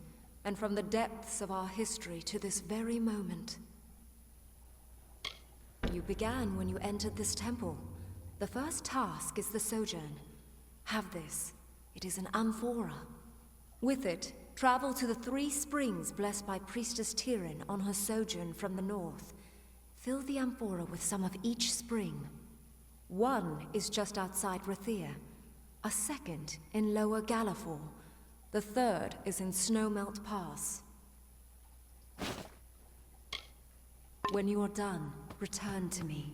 and from the depths of our history to this very moment. You began when you entered this temple. The first task is the sojourn. Have this. It is an amphora. With it, travel to the 3 springs blessed by Priestess Tyrion on her sojourn from the north. Fill the amphora with some of each spring. One is just outside Rathir, a second in Lower Gallifore, the third is in Snowmelt Pass. When you are done, return to me.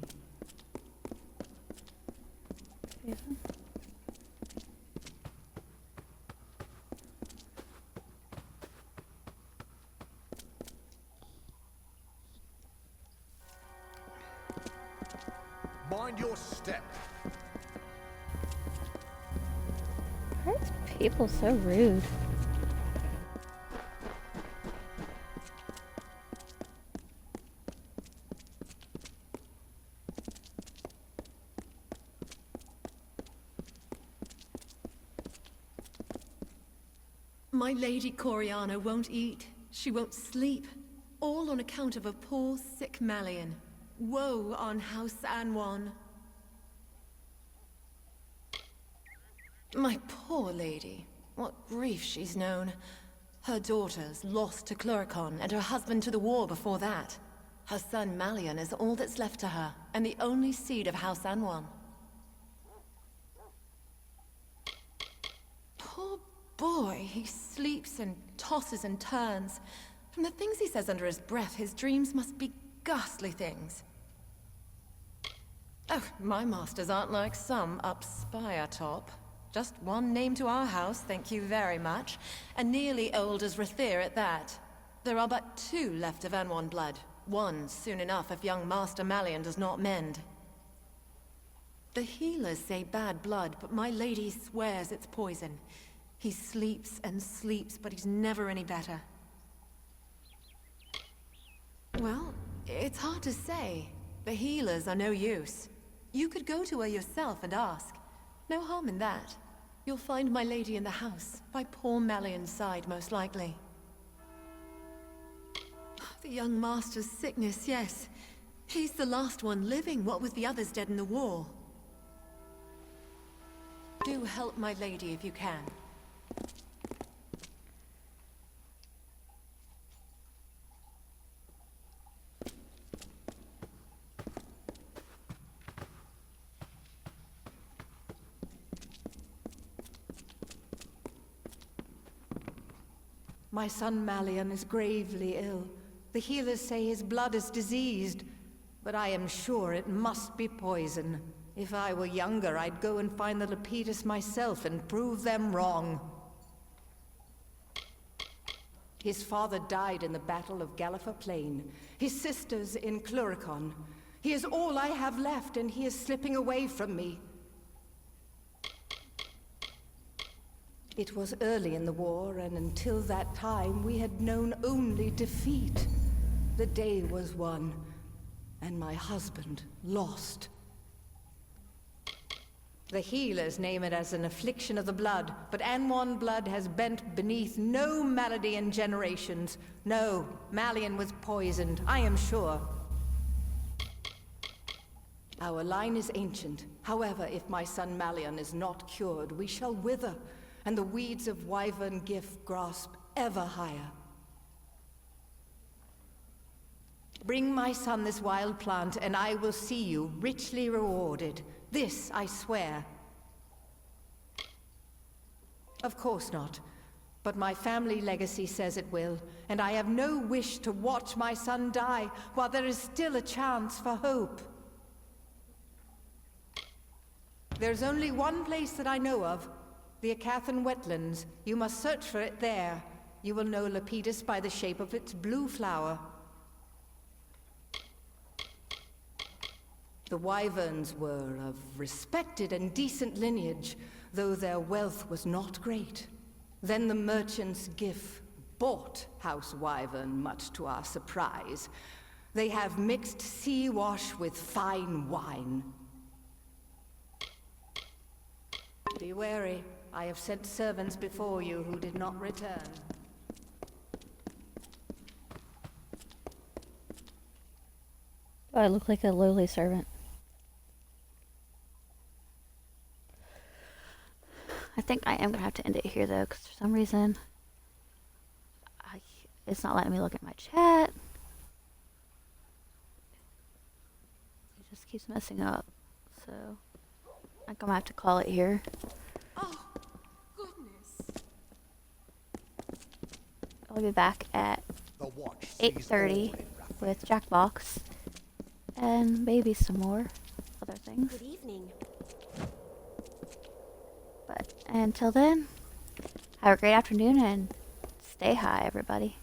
Mind your step. Why are people so rude? My Lady Coriana won't eat. She won't sleep. All on account of a poor, sick Malian. Woe on House Anwan. My poor lady. What grief she's known. Her daughters lost to Cluricon, and her husband to the war before that. Her son Malian is all that's left to her, and the only seed of House Anwan. Poor boy, he sleeps and tosses and turns. From the things he says under his breath, his dreams must be ghastly things. Oh, my masters aren't like some up Spire top. Just one name to our house, thank you very much. And nearly old as Rathir at that. There are but 2 left of Anwan blood. One soon enough if young Master Malian does not mend. The healers say bad blood, but my lady swears it's poison. He sleeps and sleeps, but he's never any better. Well, it's hard to say. The healers are no use. You could go to her yourself and ask. No harm in that. You'll find my lady in the house, by poor Malian's side, most likely. The young master's sickness, yes. He's the last one living, what with the others dead in the war. Do help my lady if you can. My son Malian is gravely ill. The healers say his blood is diseased, but I am sure it must be poison. If I were younger, I'd go and find the Lepidus myself and prove them wrong. His father died in the Battle of Gallifre Plain. His sisters in Cluricon. He is all I have left, and he is slipping away from me. It was early in the war, and until that time, we had known only defeat. The day was won, and my husband lost. The healers name it as an affliction of the blood, but Anwan blood has bent beneath no malady in generations. No, Malian was poisoned, I am sure. Our line is ancient. However, if my son Malian is not cured, we shall wither, and the weeds of wyvern gift grasp ever higher. Bring my son this wild plant, and I will see you richly rewarded. This I swear. Of course not, but my family legacy says it will, and I have no wish to watch my son die while there is still a chance for hope. There's only one place that I know of, the Acathan wetlands. You must search for it there. You will know Lepidus by the shape of its blue flower. The wyverns were of respected and decent lineage, though their wealth was not great. Then the merchant's Gif bought House Wyvern, much to our surprise. They have mixed sea wash with fine wine. Be wary. I have sent servants before you who did not return. Do I look like a lowly servant? I think I am gonna have to end it here though, because for some reason, it's not letting me look at my chat. It just keeps messing up. So, I think I'm gonna have to call it here. Oh, goodness. I'll be back at 8:30 with Jackbox and maybe some more other things. Good evening. But until then, have a great afternoon and stay high, everybody.